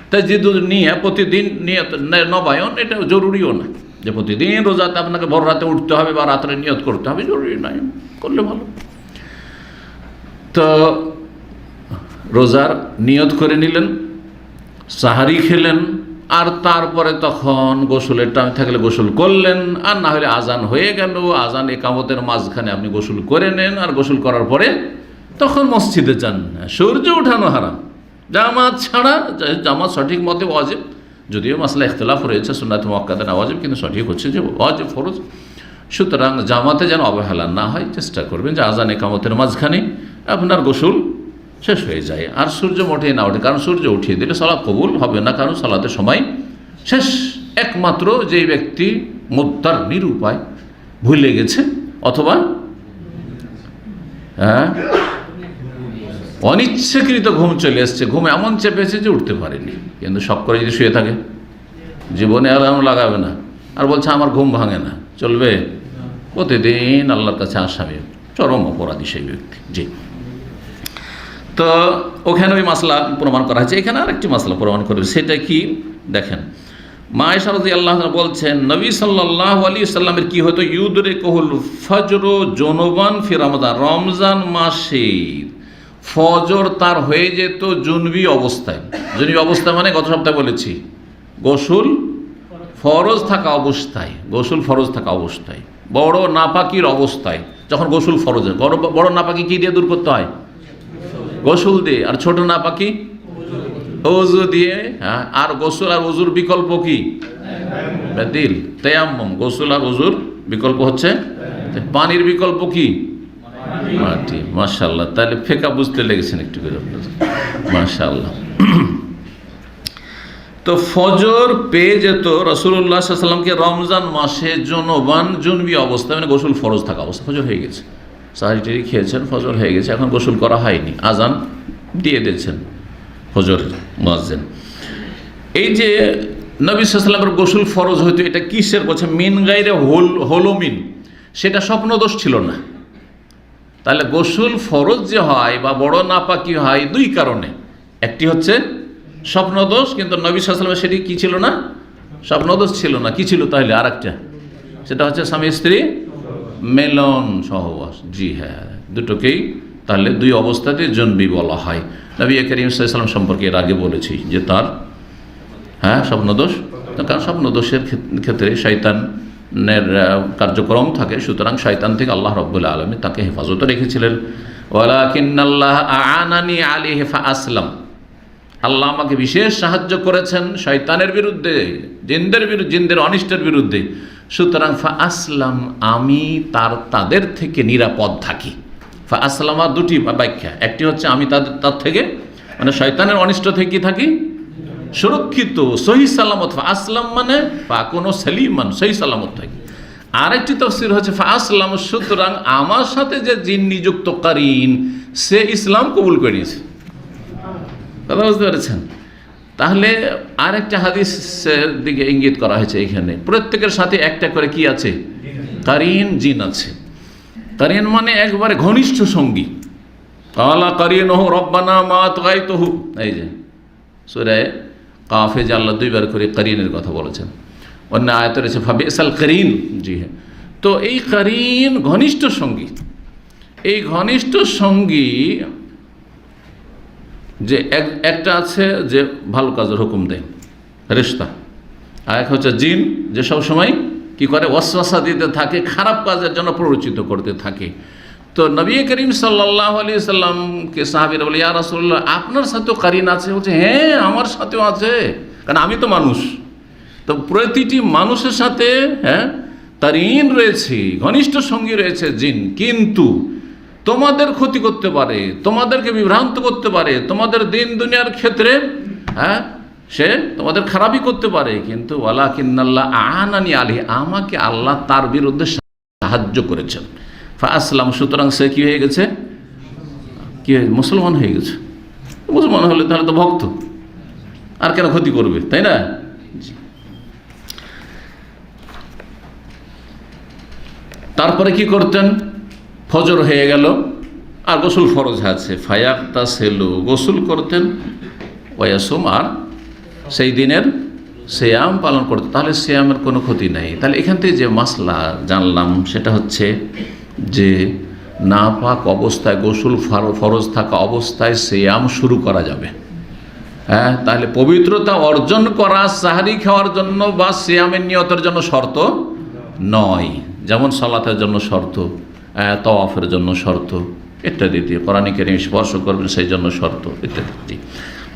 তাই যদি নিয়ে প্রতিদিন নিয়ত নবায়ন, এটা জরুরিও না যে প্রতিদিন রোজাতে আপনাকে ভোর রাতে উঠতে হবে বা রাত্রে নিয়ত করতে হবে, জরুরি নয়, করলে ভালো। তো রোজার নিয়ত করে নিলেন, সাহারি খেলেন, আর তারপরে তখন গোসলের টাইম থাকলে গোসল করলেন, আর না হলে আজান হয়ে গেল, আজান একামতের মাঝখানে আপনি গোসল করে নেন, আর গোসল করার পরে তখন মসজিদে যান। সূর্য ওঠানো হারাম, জামাত ছাড়া, জামাত সঠিক মতে ওয়াজিব, যদিও মাসলা ইখতিলাফ রয়েছে সুন্নাত মুআক্কাদা না ওয়াজিব, কিন্তু সঠিক হচ্ছে যে ওয়াজিব ফরজ। সুতরাং জামাতে যেন অবহেলা না হয়, চেষ্টা করবেন যে আজান ইকামতের মাঝখানে আপনার গোসল শেষ হয়ে যায় আর সূর্য মোটেই না ওঠে, কারণ সূর্য উঠিয়ে দিলে সালাত কবুল হবে না, কারণ সালাতের সময় শেষ। একমাত্র যেই ব্যক্তি মুত্তার নিরুপায় ভুলে গেছে অথবা অনিচ্ছাকৃত ঘুম চলে এসছে, ঘুম এমন চেপেছে যে উঠতে পারেনি, কিন্তু শখ করে যদি শুয়ে থাকে, জীবনে অ্যালার্ম লাগাবে না আর বলছে আমার ঘুম ভাঙে না, চলবে? প্রতিদিন আল্লাহর কাছে আসামি, চরম অপরাধী সেই ব্যক্তি। জি, তো ওখানে ওই মাসলা প্রমাণ করা হয়েছে, এখানে আরেকটি মাসলা প্রমাণ করবে। সেটা কি দেখেন, মা আয়েশা রাদিয়াল্লাহু আনহা বলছেন নবী সাল্লাল্লাহু আলাইহি সাল্লামের কি হতো, ইউদরিকুল ফজর জুনুবান ফি রমজান, রমজান মাসে ফজর তার হয়ে যেত জুনবি অবস্থায়। জুনবি অবস্থা মানে গত সপ্তাহে বলেছি গোসল ফরজ থাকা অবস্থায়, গোসল ফরজ থাকা অবস্থায়, বড় নাপাকির অবস্থায়। যখন গোসল ফরজ হয়, বড় নাপাকি কি দিয়ে দূর করতে হয়? গোসল দিয়ে। আর ছোট নাপাকি ওযু দিয়ে। হ্যাঁ, আর গোসল আর ওযুর বিকল্প কি? বাতিল তায়াম্মুম। গোসল আর ওযুর বিকল্প হচ্ছে পানির বিকল্প কি? মাটি। মাশাআল্লাহ, তাহলে ফেকা বুঝতে লেগেছেন একটু করে আপনাদের, মাশাআল্লাহ। তো ফজর পেয়ে যেত রাসূলুল্লাহ সাল্লাল্লাহু আলাইহি ওয়াসাল্লামকে রমজান মাসে জুনুবান, জুনবি অবস্থা, মানে গোসল ফরজ থাকা অবস্থা। ফজর হয়ে গেছে, সাহরি টেরি খেয়েছেন, ফজর হয়ে গেছে, এখন গোসল করা হয়নি, আজান দিয়ে দিয়েছেন ফজর মুয়াজ্জিন। এই যে নবী সাল্লাল্লাহু আলাইহি ওয়াসাল্লামের গোসল ফরজ হইতো, এটা কিসের বলছে? মিন গায়রে হলমিন, সেটা স্বপ্নদোষ ছিল না। তাহলে গোসল ফরজ যে হয় বা বড় নাপাকি হয় দুই কারণে, একটি হচ্ছে স্বপ্নদোষ, কিন্তু নবী সাল্লাল্লাহু আলাইহি ওয়াসাল্লামের সেটি কি ছিল না? স্বপ্নদোষ ছিল না। কি ছিল তাহলে? আরেকটা, সেটা হচ্ছে স্বামী স্ত্রী মেলন সহবাস। জি হ্যাঁ, দুটোকেই তাহলে দুই অবস্থাতে জনবি বলা হয়। নবী করিম সাল্লাল্লাহু আলাইহি ওয়াসাল্লাম সম্পর্কে এর আগে বলেছি যে তার স্বপ্নদোষ, কারণ স্বপ্নদোষের ক্ষেত্রে শয়তানের কার্যক্রম থাকে, সুতরাং শয়তান থেকে আল্লাহ রাব্বুল আলামিন তাকে হেফাজতে রেখেছিলেন। ওয়ালাকিন্নাল্লাহ আ'আনানি আলাইহি ফাআসলাম, আল্লাহ আমাকে বিশেষ সাহায্য করেছেন শয়তানের বিরুদ্ধে, জিনদের অনিষ্টের বিরুদ্ধে, সুতরাং ফাআসলাম, আমি তাদের থেকে নিরাপদ থাকি। ফাআসলামা দুটি ব্যাখ্যা, একটি হচ্ছে আমি তার থেকে মানে শয়তানের অনিষ্ট থেকে থাকি সুরক্ষিত, সহি সালামত। ফাআসলাম মানে কোনো সালিমান, সহি সালামত থাকি। আরেকটি তাফসীর হচ্ছে ফাআসলাম, সুতরাং আমার সাথে যে জিন নিযুক্ত কারিন সে ইসলাম কবুল করেছে। কথা বুঝতে পেরেছেন? তাহলে আরেকটা হাদিসের দিকে ইঙ্গিত করা হয়েছে এখানে, প্রত্যেকের সাথে একটা করে কি আছে? কারিন, জিন আছে। কারিন মানে একবারে ঘনিষ্ঠ সঙ্গী। কালা কারিনহু রব্বানা মা তাগাইতুহু, এই যে সূরা কাফে যে আল্লাহ দুইবার করে কারিনের কথা বলেছেন, অন্য আয়াতে রয়েছে ফাবিসাল কারিন। জি হ্যাঁ, তো এই কারিন ঘনিষ্ঠ সঙ্গী, এই ঘনিষ্ঠ সঙ্গী যে একটা আছে যে ভালো কাজের হুকুম দেয়, রিশতা, আর এক হচ্ছে জিন যে সবসময় কি করে? ওয়াসওয়াসা দিতে থাকে, খারাপ কাজের জন্য প্ররোচিত করতে থাকে। তো নবী করিম সাল্লাল্লাহু আলাইহি সাল্লামকে সাহাবীরা বলে, ইয়া রাসূলুল্লাহ, আপনার সাথেও কারিন আছে? বলছে হ্যাঁ, আমার সাথেও আছে, কারণ আমি তো মানুষ। তো প্রতিটি মানুষের সাথে কারিন রয়েছে, ঘনিষ্ঠ সঙ্গী রয়েছে জিন, কিন্তু তোমাদের ক্ষতি করতে পারে, তোমাদেরকে বিভ্রান্ত করতে পারে, তোমাদের দিন দুনিয়ার ক্ষেত্রে সে তোমাদের খারাপই করতে পারে, কিন্তু ওয়ালাকিন্নাল্লাহ আ'আনানি আলাইহি, আমাকে আল্লাহ তার বিরুদ্ধে সাহায্য করেছেন। ফাআসলাম, সুতরাং সে কি হয়ে গেছে? কি মুসলমান হয়ে গেছে। মুসলমান হলে তাহলে তো ভক্ত, আর কেন ক্ষতি করবে, তাই না? তারপরে কি করতেন? ফজর হয়ে গেল আর গোসল ফরজ আছে, ফায়াগতাসিলু, গোসল করতেন, ওয়ায়াসুম, আর সেই দিনের সিয়াম পালন করতেন। তাহলে সিয়ামের কোনো ক্ষতি নেই। তাহলে এখান থেকে যে মাসলা জানলাম সেটা হচ্ছে যে নাপাক অবস্থায়, গোসল ফরজ থাকা অবস্থায় সিয়াম শুরু করা যাবে। তাহলে পবিত্রতা অর্জন করা সাহরি খাওয়ার জন্য বা সিয়ামের নিয়তের জন্য শর্ত নয়, যেমন সালাতের জন্য শর্ত, তাওয়াফের জন্য শর্ত, ইত্যাদি দিয়ে কোরআন কারীম স্পর্শ করবেন সেই জন্য শর্ত ইত্যাদি,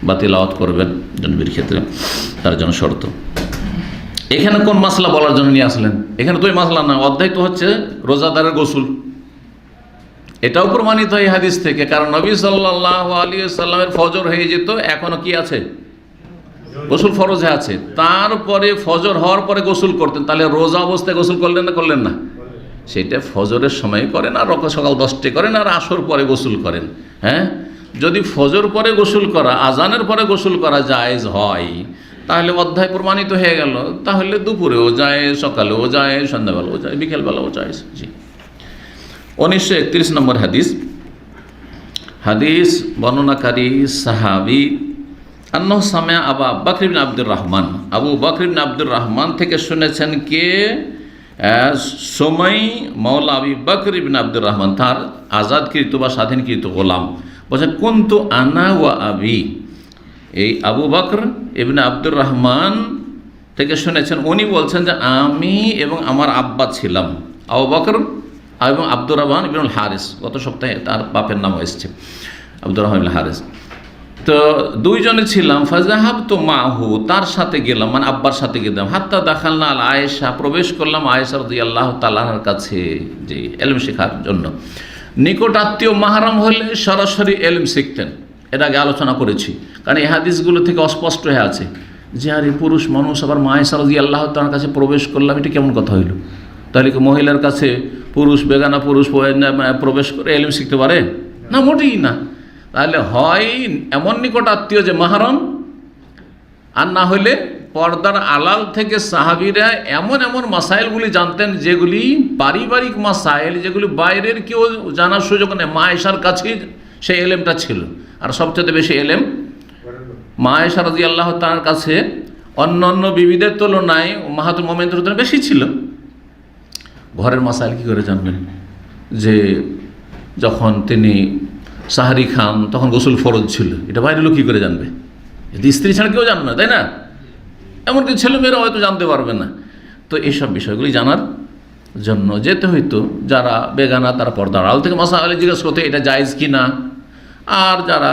বা তিলাওয়াত করবেন জন্মের ক্ষেত্রে তার জন্য শর্ত। এখানে কোন মাসলা বলার জন্য নিয়ে আসলেন? এখানে তো ওই মাসলা না, অধ্যায় তো হচ্ছে রোজাদারের গোসল। এটাও প্রমাণিত এই হাদিস থেকে, কারণ নবী সাল্লাল্লাহু আলাইহি ওয়াসাল্লামের ফজর হয়ে যেত, এখনো কি আছে? গোসল ফরজে আছে। তারপরে ফজর হওয়ার পরে গোসল করতেন, তাহলে রোজা অবস্থায় গোসল করলেন না করলেন না? সেটা ফজরের সময় করেন, আর সকাল 10টায় করেন, আর আসর পরে গোসল করেন। হ্যাঁ, যদি ফজর পরে গোসল করা, আজানের পরে গোসল করা জায়েজ হয়, তাহলে অধ্যায় প্রমাণিত হয়ে গেল। তাহলে দুপুরেও যায়, সকালেও যায়, সন্ধ্যাবেলাও যায়, বিকেলবেলাও যায়। জি। 1931 নম্বর হাদিস। হাদিস বর্ণনাকারী সাহাবী আন্নাহু সামিআ আবু বকর ইবনে আব্দুর রহমান, আবু বকর ইবনে আব্দুর রহমান থেকে শুনেছেন কে? সুমাই মাওলা আবি বকর ইবনে আব্দুর রহমান, তার আজাদকৃত বা স্বাধীনকৃত গোলাম। বলছেন কুনতু আনা ওয়া আবি, এই আবু বকর ইবনে আব্দুর রহমান থেকে শুনেছেন, উনি বলছেন যে আমি এবং আমার আব্বা ছিলাম। আবু বকর এবং আব্দুর রহমান ইবনুল হারিস, গত সপ্তাহে তার বাপের নাম এসেছে আব্দুর রহমান ইবনুল হারিস। তো দুইজনে ছিলাম। ফাযাহাবতু মাহু, তার সাথে গেলাম, মানে আব্বার সাথে গেলাম। হাত্তা দাখালনা আল আয়েশা, প্রবেশ করলাম আয়েশা রাদিয়াল্লাহু তাআলা আনহার কাছে, যে ইলম শেখার জন্য। নিকট আত্মীয় মাহরাম হলে সরাসরি ইলম শিখতেন, এর আগে আলোচনা করেছি। কারণ এই হাদিসগুলো থেকে অস্পষ্ট হয়ে আছে যে আর এই পুরুষ মানুষ আবার আয়েশা রাদিয়াল্লাহু তাআলার কাছে প্রবেশ করলাম, এটা কেমন কথা হইল? তাহলে কি মহিলার কাছে পুরুষ, বেগানা পুরুষ প্রবেশ করে ইলম শিখতে পারে না? মোটেই না। তাহলে হয় এমন নিকট আত্মীয় যে মাহরম, আর না হলে পর্দার আলাল থেকে সাহাবীরা এমন এমন মাসাইলগুলি জানতেন যেগুলি পারিবারিক মাসাইল, যেগুলি বাইরের কেউ জানার সুযোগ নেই। মা আয়েশার কাছেই সেই এলেমটা ছিল। আর সবচেয়ে বেশি এলেম মা আয়েশা রাদিয়াল্লাহু তাআলার কাছে অন্য অন্য বিবিদের তুলনায় উম্মাহাতুল মুমিনিনের বেশি ছিল। ঘরের মাসাইল কী করে জানবেন? যে যখন তিনি সাহারি খান তখন গোসল ফরজ ছিল, এটা বাইরের লোক কী করে জানবে? যদি স্ত্রী ছাড়া কেউ জানবে না, তাই না? এমনকি ছেলেমেয়েরা হয়তো জানতে পারবে না। তো এইসব বিষয়গুলি জানার জন্য যেতে হইতো। যারা বেগানা তারা পর্দার আড়াল থেকে মাসাইল জিজ্ঞেস করতে এটা জায়েজ কি না, আর যারা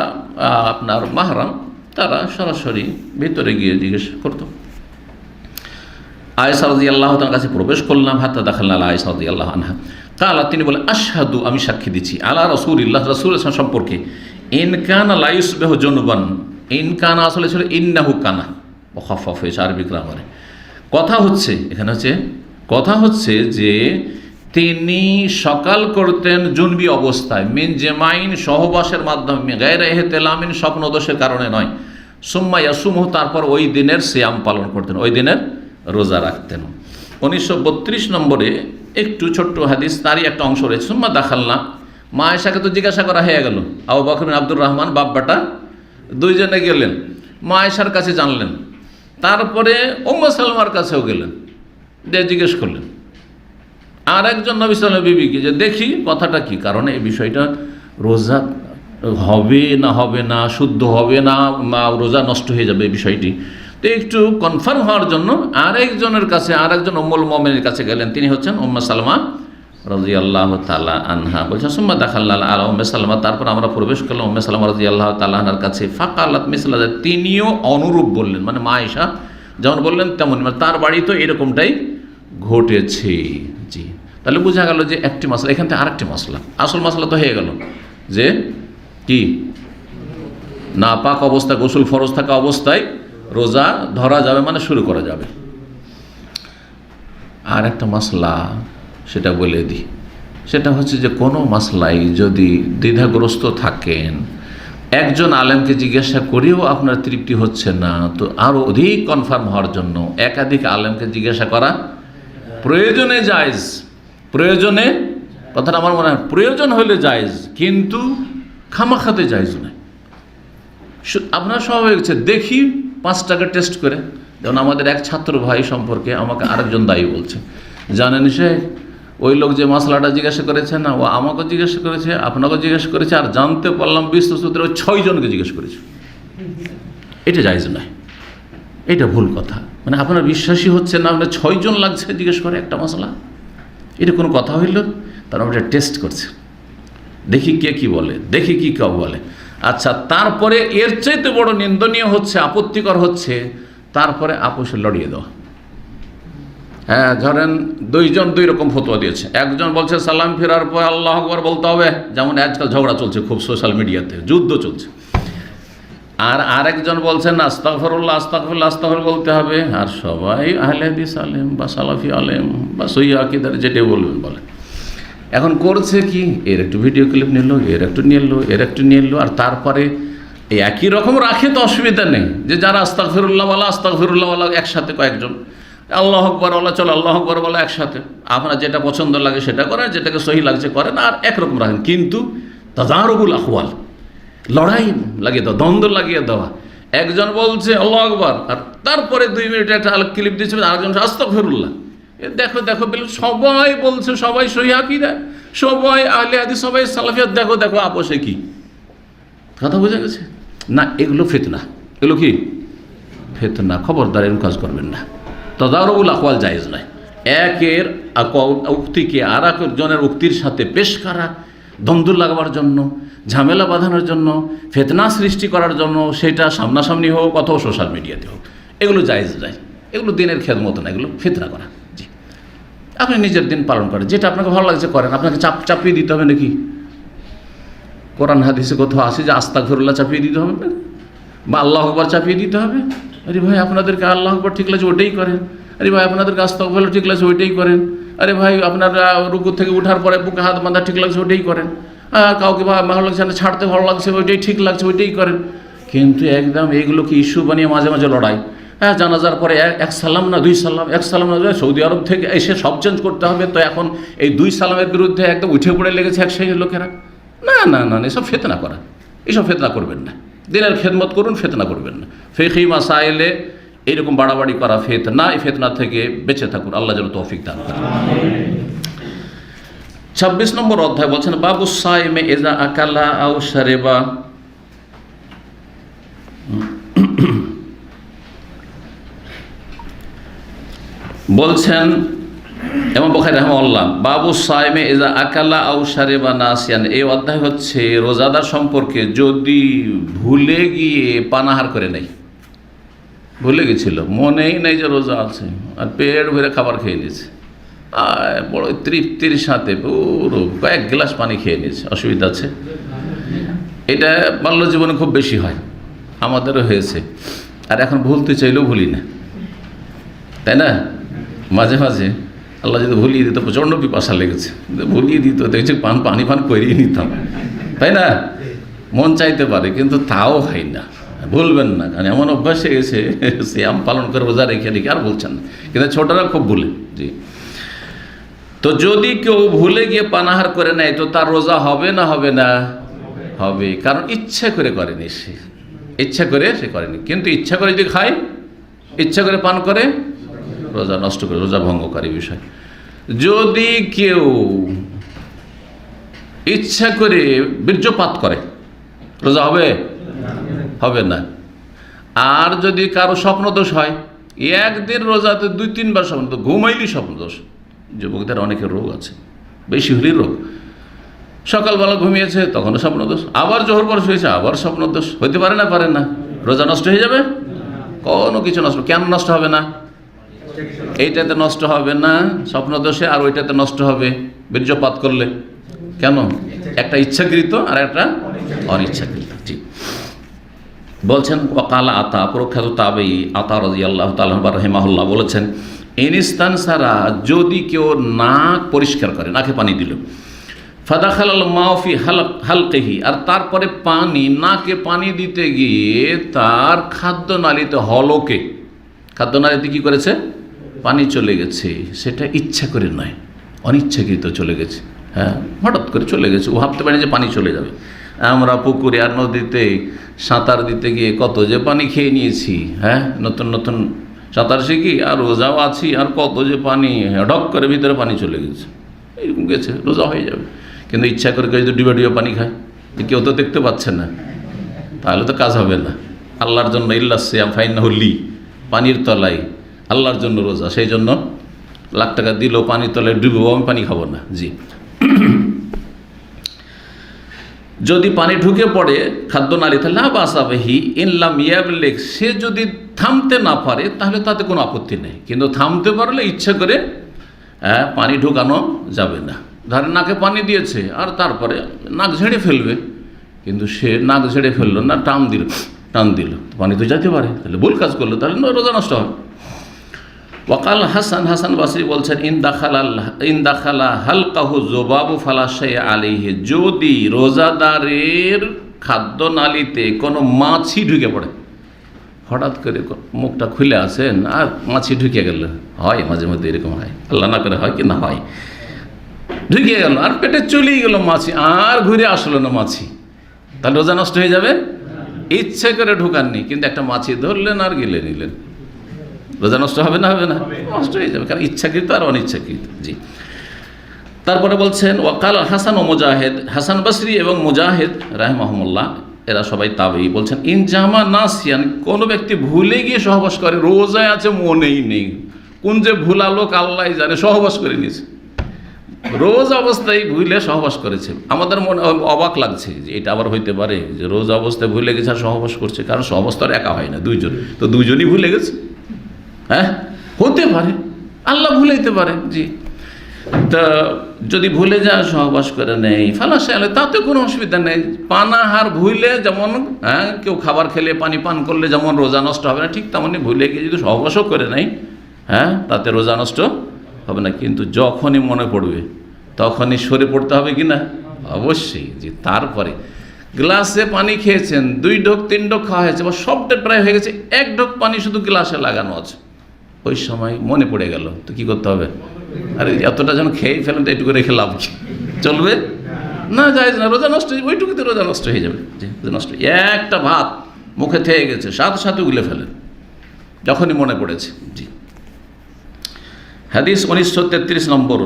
আপনার মাহরাম তারা সরাসরি ভিতরে গিয়ে জিজ্ঞেস করতো। আয়েশা রাদিয়াল্লাহু তাআলার কাছে প্রবেশ করলাম। হাত্তা দাখালনা আলা আয়েশা রাদিয়াল্লাহু আনহা কালা, তিনি বলেন আশহাদু, আমি সাক্ষী দিচ্ছি, আলা রাসূলিল্লাহ, রাসূলের সম্পর্কে, ইন কানা লা ইউসবিহু জুনুবান, ইন কানা আসলে ছিল ইন্নাহু কানা, মুখাফফাফ হয়েছে আরবি গ্রামারে। কথা হচ্ছে এখানে কথা হচ্ছে যে তিনি সকাল করতেন জুনবি অবস্থায়, মিন জেমাইন, সহবাসের মাধ্যমে, গায়রা ইহতিলামিন, স্বপ্নদোষের কারণে নয়। সুম্মা ইয়াসুমহু, তারপর ওই দিনের সিয়াম পালন করতেন, ওই দিনের রোজা রাখতেন। 1932 নম্বরে একটু ছোট্ট হাদিস, তারই একটা অংশ রয়েছে। সুম্মা দাখালনা, মা আয়েশাকে তো জিজ্ঞাসা করা হয়ে গেল, আবু বকর আব্দুর রহমান বাপ বেটা দুইজনে গেলেন, মা আয়েশার কাছে জানলেন। তারপরে উম্মে সালমার কাছেও গেলেন, দিয়ে জিজ্ঞেস করলেন আর একজন নবী সাল্লাল্লাহু আলাইহি বিবিকে, যে দেখি কথাটা কি, কারণ এই বিষয়টা রোজা হবে না হবে না, শুদ্ধ হবে না, রোজা নষ্ট হয়ে যাবে এই বিষয়টি। তো একটু কনফার্ম হওয়ার জন্য আরেকজনের কাছে, আরেকজন উম্মুল মুমিনের কাছে গেলেন, তিনি হচ্ছেন উম্মে সালমা রাদিয়াল্লাহু তাআলা আনহা। বলছেন সুম্মা দাখালনা আলা উম্মে সালমা, তারপর আমরা প্রবেশ করলাম উম্মে সালমা রাদিয়াল্লাহু তাআলা আনহার কাছে। ফাকালাত মিসলা, তিনিও অনুরূপ বললেন, মানে মা আয়েশা যেমন বললেন তেমন, মানে তার বাড়ি তো এরকমটাই ঘটেছে। জি, তাহলে বোঝা গেল যে একটি মাসলা, এখান থেকে আরেকটি মাসলা, আসল মাসলা তো হয়ে গেল যে কি না পাক অবস্থায়, গোসল ফরজ থাকা অবস্থায় রোজা ধরা যাবে, মানে শুরু করা যাবে। আর একটা মাসলা সেটা বলে দিই, সেটা হচ্ছে যে কোনো মাসলাই যদি দ্বিধাগ্রস্ত থাকেন, একজন আলেমকে জিজ্ঞাসা করেও আপনার তৃপ্তি হচ্ছে না, তো আরও অধিক কনফার্ম হওয়ার জন্য একাধিক আলেমকে জিজ্ঞাসা করা প্রয়োজনে জায়েজ। প্রয়োজনে, কথাটা আমার মনে হয় প্রয়োজন হলে জায়েজ, কিন্তু খামাখাতে জায়েজ নয়। আপনার স্বাভাবিক হচ্ছে দেখি 5 টাকা টেস্ট করে, যেমন আমাদের এক ছাত্র ভাই সম্পর্কে আমাকে আরেকজন দায়ী বলছে, জানেন সে ওই লোক যে মশলাটা জিজ্ঞাসা করেছে না, ও আমাকেও জিজ্ঞাসা করেছে, আপনাকেও জিজ্ঞাসা করেছে, আর জানতে পারলাম বিশ্বসূত্রে ওই 6 জনকে জিজ্ঞেস করেছে। এটা জায়েজ নয়, এটা ভুল কথা। মানে আপনার বিশ্বাসী হচ্ছে না, আপনার 6 জন লাগছে জিজ্ঞেস করে একটা মশলা, এটা কোনো কথা হইল? তারা ওটা টেস্ট করছে দেখি কে কি বলে, দেখি কি কেউ বলে। আচ্ছা, তারপরে এর চাইতে বড় নিন্দনীয় হচ্ছে, আপত্তিকর হচ্ছে, তারপরে আপোষে লড়িয়ে দেওয়া। হ্যাঁ, ধরেন দুইজন দুই রকম ফতোয়া দিয়েছে। একজন বলছে সালাম ফেরার পর আল্লাহ আকবার বলতে হবে, যেমন আজকাল ঝগড়া চলছে খুব সোশ্যাল মিডিয়াতে, যুদ্ধ চলছে। আর আরেকজন বলছেন আস্তাগফিরুল্লাহ আস্তাগফিরুল্লাহ আস্তাগফির বলতে হবে। আর সবাই আহলে হাদিস আলেম বা সালাফি আলেম বা সহিহ আকীদার যেটা বলবেন বলেন। এখন করছে কি, এর একটু ভিডিও ক্লিপ নিল, এর একটু নিয়ে এলো, আর তারপরে এই একই রকম রাখে তো অসুবিধা নেই, যে যারা আস্তাগফিরুল্লাহ ওয়ালা একসাথে কয়েকজন, আল্লাহ আকবার ওয়ালা চলো আল্লাহ আকবার ওয়ালা একসাথে, আপনার যেটা পছন্দ লাগে সেটা করেন, যেটাকে সহি লাগছে করেন, আর একরকম রাখেন। কিন্তু তাজারুবুল আহওয়াল, লড়াই লাগিয়ে দেওয়া, দ্বন্দ্ব লাগিয়ে দেওয়া। একজন বলছে আল্লাহু আকবার, আর তারপরে 2 মিনিট একটা ক্লিপ দিচ্ছে, আরেকজন আস্তাগফিরুল্লাহ। দেখো দেখো সবাই বলছে, সবাই সহিহ আকীদা, সবাই আহলে হাদিস, সবাই সালাফিয়াত, দেখো দেখো আপোষে কি। কথা বোঝা গেছে না? এগুলো ফিতনা, এগুলো কি ফিতনা। খবরদার এরকম কাজ করবেন না। তাদারুল আকওয়াল জায়েজ নয়। একের উক্তিকে আর একজনের উক্তির সাথে পেশ করা, দ্বন্দ্ব লাগাবার জন্য, ঝামেলা বাঁধানোর জন্য, ফিতনা সৃষ্টি করার জন্য, সেটা সামনাসামনি হোক অথবা সোশ্যাল মিডিয়াতে হোক, এগুলো জায়েজ নয়। এগুলো দিনের খেদমত না, এগুলো ফিতনা করা। জি, আপনি নিজের দিন পালন করেন, যেটা আপনাকে ভালো লাগছে করেন। আপনাকে চাপিয়ে দিতে হবে নাকি? কোরআন হাদিসে কোথাও আসে যে আস্তাগফিরুল্লাহ চাপিয়ে দিতে হবে না, বা আল্লাহু আকবার চাপিয়ে দিতে হবে? আরে ভাই, আপনাদেরকে আল্লাহু আকবার ঠিক লাগছে ওইটাই করেন। আরে ভাই, আপনাদেরকে আস্তাগফিরুল্লাহ ঠিক লাগছে ওইটাই করেন। আরে ভাই, আপনারা রুকু থেকে ওঠার পরে বুকে হাত বাঁধা ঠিক লাগছে ওইটাই করেন। কাউকে ভালো লাগছে না, ছাড়তে ভালো লাগছে, ওইটাই ঠিক লাগছে ওইটাই করেন। কিন্তু একদম এইগুলোকে ইস্যু বানিয়ে মাঝে মাঝে লড়াই। হ্যাঁ, জানাজার পরে এক সালাম না 2 সালাম, 1 সালাম না, সৌদি আরব থেকে এসে সব চেঞ্জ করতে হবে, তো এখন এই 2 সালামের বিরুদ্ধে একদম উঠে পড়ে লেগেছে এক শ্রেণীর লোকেরা। না না না, এসব ফিতনা করা, এসব ফিতনা করবেন না। দিনের খেদমত করুন, ফিতনা করবেন না। ফিকহি মাসাইলে এইরকম বাড়াবাড়ি করা ফিতনা, এই ফিতনা থেকে বেঁচে থাকুন। আল্লাহ যেন তৌফিক দান করেন। 26 নম্বর অধ্যায় বলছেন বাবু সাইমে ইজা আকালা আও শারিবা। বলছেন ইমাম বুখারী রাহিমাহুল্লাহ, বাবু সাইমে ইজা আকালা আও শারিবা নাসিয়ান। এই অধ্যায় হচ্ছে রোজাদার সম্পর্কে, যদি ভুলে গিয়ে পানাহার করে নেই, ভুলে গেছিল, মনেই নেই যে রোজা আছে, আর পেট ভরে খাবার খেয়ে নিয়েছে, আর বড় তৃপ্তির সাথে পুরো কয়েক গ্লাস পানি খেয়ে নিয়েছে, অসুবিধা আছে? এটা বাল্য জীবনে খুব বেশি হয়, আমাদেরও হয়েছে। আর এখন ভুলতে চাইলেও ভুলি না, তাই না? মাঝে মাঝে আল্লাহ যদি ভুলিয়ে দিত, প্রচণ্ড পিপাসা লেগেছে, ভুলিয়ে দিত, দেখছি পানি করিয়ে নিতাম, তাই না? মন চাইতে পারে, কিন্তু তাও হয় না। ভুলবেন না, কারণ এমন অভ্যাস হয়ে গেছে, সিয়াম পালন করে রোজা রেখে আর বলছেন না, কিন্তু ছোটরা খুব ভুলে। জি, তো যদি কেউ ভুলে গিয়ে পানাহার করে নেয়, তো তার রোজা হবে না হবে না? হবে, কারণ ইচ্ছা করে করেনি সে, ইচ্ছা করে সে করেনি। কিন্তু ইচ্ছা করে যদি খায়, ইচ্ছা করে পান করে, রোজা নষ্ট করে, রোজা ভঙ্গকারী বিষয়। যদি কেউ ইচ্ছা করে বীর্যপাত করে, রোজা হবে? হবে না। আর যদি কারো স্বপ্নদোষ হয়, একদিন রোজাতে 2-3 বার স্বপ্নদোষ, ঘুমাইলি স্বপ্নদোষ। যুবকদের অনেকের রোগ আছে, বেশি হলেই রোগ। সকালবেলা ঘুমিয়েছে, তখনও স্বপ্নদোষ, আবার জোহর পর শুয়েছে, আবার স্বপ্নদোষ। হইতে পারে না? পারে না। রোজা নষ্ট হয়ে যাবে? কোনো কিছু নষ্ট, কেন নষ্ট হবে না? এইটাতে নষ্ট হবে না স্বপ্নদোষে, আর ওইটাতে নষ্ট হবে বীর্যপাত করলে। কেন? একটা ইচ্ছাকৃত আর একটা অনিচ্ছাকৃত। ঠিক বলছেন ওয়াকালা আতা, প্রখ্যাত তাবেঈ আতা রাদিয়াল্লাহু তাআলা রাহিমাহুল্লাহ বলেছেন, ইনস্তান সারা, যদি কেউ নাক পরিষ্কার করে, নাকে পানি দিল, ফাদাখালাল মাউ ফি হালকিহি, আর তারপরে পানি, নাকে পানি দিতে গিয়ে তার খাদ্যনালীতে, হলকে, খাদ্যনালীতে কি করেছে? পানি চলে গেছে। সেটা ইচ্ছা করে নয়, অনিচ্ছাকৃত চলে গেছে। হ্যাঁ, হঠাৎ করে চলে গেছে, ও ভাবতে পারে যে পানি চলে যাবে। আমরা পুকুরে আর নদীতে সাঁতার দিতে গিয়ে কত যে পানি খেয়ে নিয়েছি। হ্যাঁ, নতুন নতুন সাঁতার শিখি, আর রোজাও আছি, আর কত যে পানি, ঢক করে ভিতরে পানি চলে গেছে, এরকম গেছে, রোজা হয়ে যাবে। কিন্তু ইচ্ছা করে কেউ যদি ডুবে ডুবে পানি খায়, কেউ তো দেখতে পাচ্ছে না, তাহলে তো কাজ হবে না। আল্লাহর জন্য ইল্লা সিয়াম ফাইন্নাহু লি, পানির তলায় আল্লাহর জন্য রোজা, সেই জন্য লাখ টাকা দিলেও পানির তলায় ডুবেও আমি পানি খাবো না। জি, যদি পানি ঢুকে পড়ে খাদ্যনালীতে লা বাসা বিহি ইন লাম ইয়াবলিগ, সে যদি থামতে না পারে তাহলে তাতে কোনো আপত্তি নেই, কিন্তু থামতে পারলে ইচ্ছা করে পানি ঢুকানো যাবে না। ধরেন নাকে পানি দিয়েছে আর তারপরে নাক ঝেড়ে ফেলবে, কিন্তু সে নাক ঝেড়ে ফেললো না, টান দিল, পানি তো যেতে পারে, তাহলে ভুল কাজ করলো, তাহলে রোজা নষ্ট হবে। ওয়াকাল হাসান বাসরি বলছেন ইন দাখালা হালকাহু যুবাবু ফালা শাইআ আলাইহি, যদি রোজাদারের খাদ্যনালীতে কোনো মাছি ঢুকে পড়ে, হঠাৎ করে মুখটা খুলে আছেন আর মাছি ঢুকে গেল, হয় মাঝে মধ্যে এরকম হয়, আল্লাহ না করে হয় কি না হয়, ঢুকে গেল আর পেটে চলেই গেল মাছি, আর ঘুরে আসলো না মাছি, তাহলে রোজা নষ্ট হয়ে যাবে? ইচ্ছে করে ঢুকাননি, কিন্তু একটা মাছি ধরলেন আর গিলে নিলেন, রোজা নষ্ট হবে না? হবে না, নষ্ট হয়ে যাবে, কারণ ইচ্ছাকৃত আর অনিচ্ছাকৃত। জি, তারপরে বলছেন ওয়াকাল হাসান ও মুজাহিদ, হাসান বসরি এবং মুজাহিদ রাহিমাহুমুল্লাহ এরা সবাই তাবেঈ, বলছেন ইন জামা নাসিয়ান, কোনো ব্যক্তি ভুলে গিয়ে সহবাস করে, রোজায় আছে মনেই নেই, কোন যে ভুলা লোক আল্লাহ জানে, সহবাস করে নিয়েছে, রোজ অবস্থায় ভুলে সহবাস করেছে। আমাদের মনে অবাক লাগছে যে এটা আবার হইতে পারে যে রোজ অবস্থায় ভুলে গেছে আর সহবাস করছে, কারণ সহবাস তো আর একা হয় না, দুইজন, তো দুইজনই ভুলে গেছে, হ্যাঁ হতে পারে, আল্লাহ ভুলাইতে পারে। জি, তা যদি ভুলে যায় সহবাস করে নেই ফালাশে আলে, তাতে কোনো অসুবিধা নেই। পানাহার ভুলে যেমন কেউ খাবার খেলে পানি পান করলে যেমন রোজা নষ্ট হবে না, ঠিক তেমনই ভুলে গিয়ে যদি সহবাসও করে নেই তাতে রোজা নষ্ট হবে না, কিন্তু যখনই মনে পড়বে তখনই সরে পড়তে হবে কি না? অবশ্যই। জি, তারপরে গ্লাসে পানি খেয়েছেন, 2 ঢোক 3 ঢোক খাওয়া হয়েছে বা সবটা প্রায় হয়ে গেছে, 1 ঢোক পানি শুধু গ্লাসে লাগানো আছে, ওই সময় মনে পড়ে গেল, তো কি করতে হবে? আরে এতটা যেন খেয়ে ফেলেন, তো এইটুকু রেখে লাভ কি? চলবে না, যায় না, রোজা নষ্ট, ওইটুকুতে রোজা নষ্ট হয়ে যাবে। জি, নষ্ট। একটা ভাত মুখে থেকে গেছে, সাথে সাথে উগলে ফেলেন যখনই মনে পড়েছে। জি, হাদিস 1933 নম্বর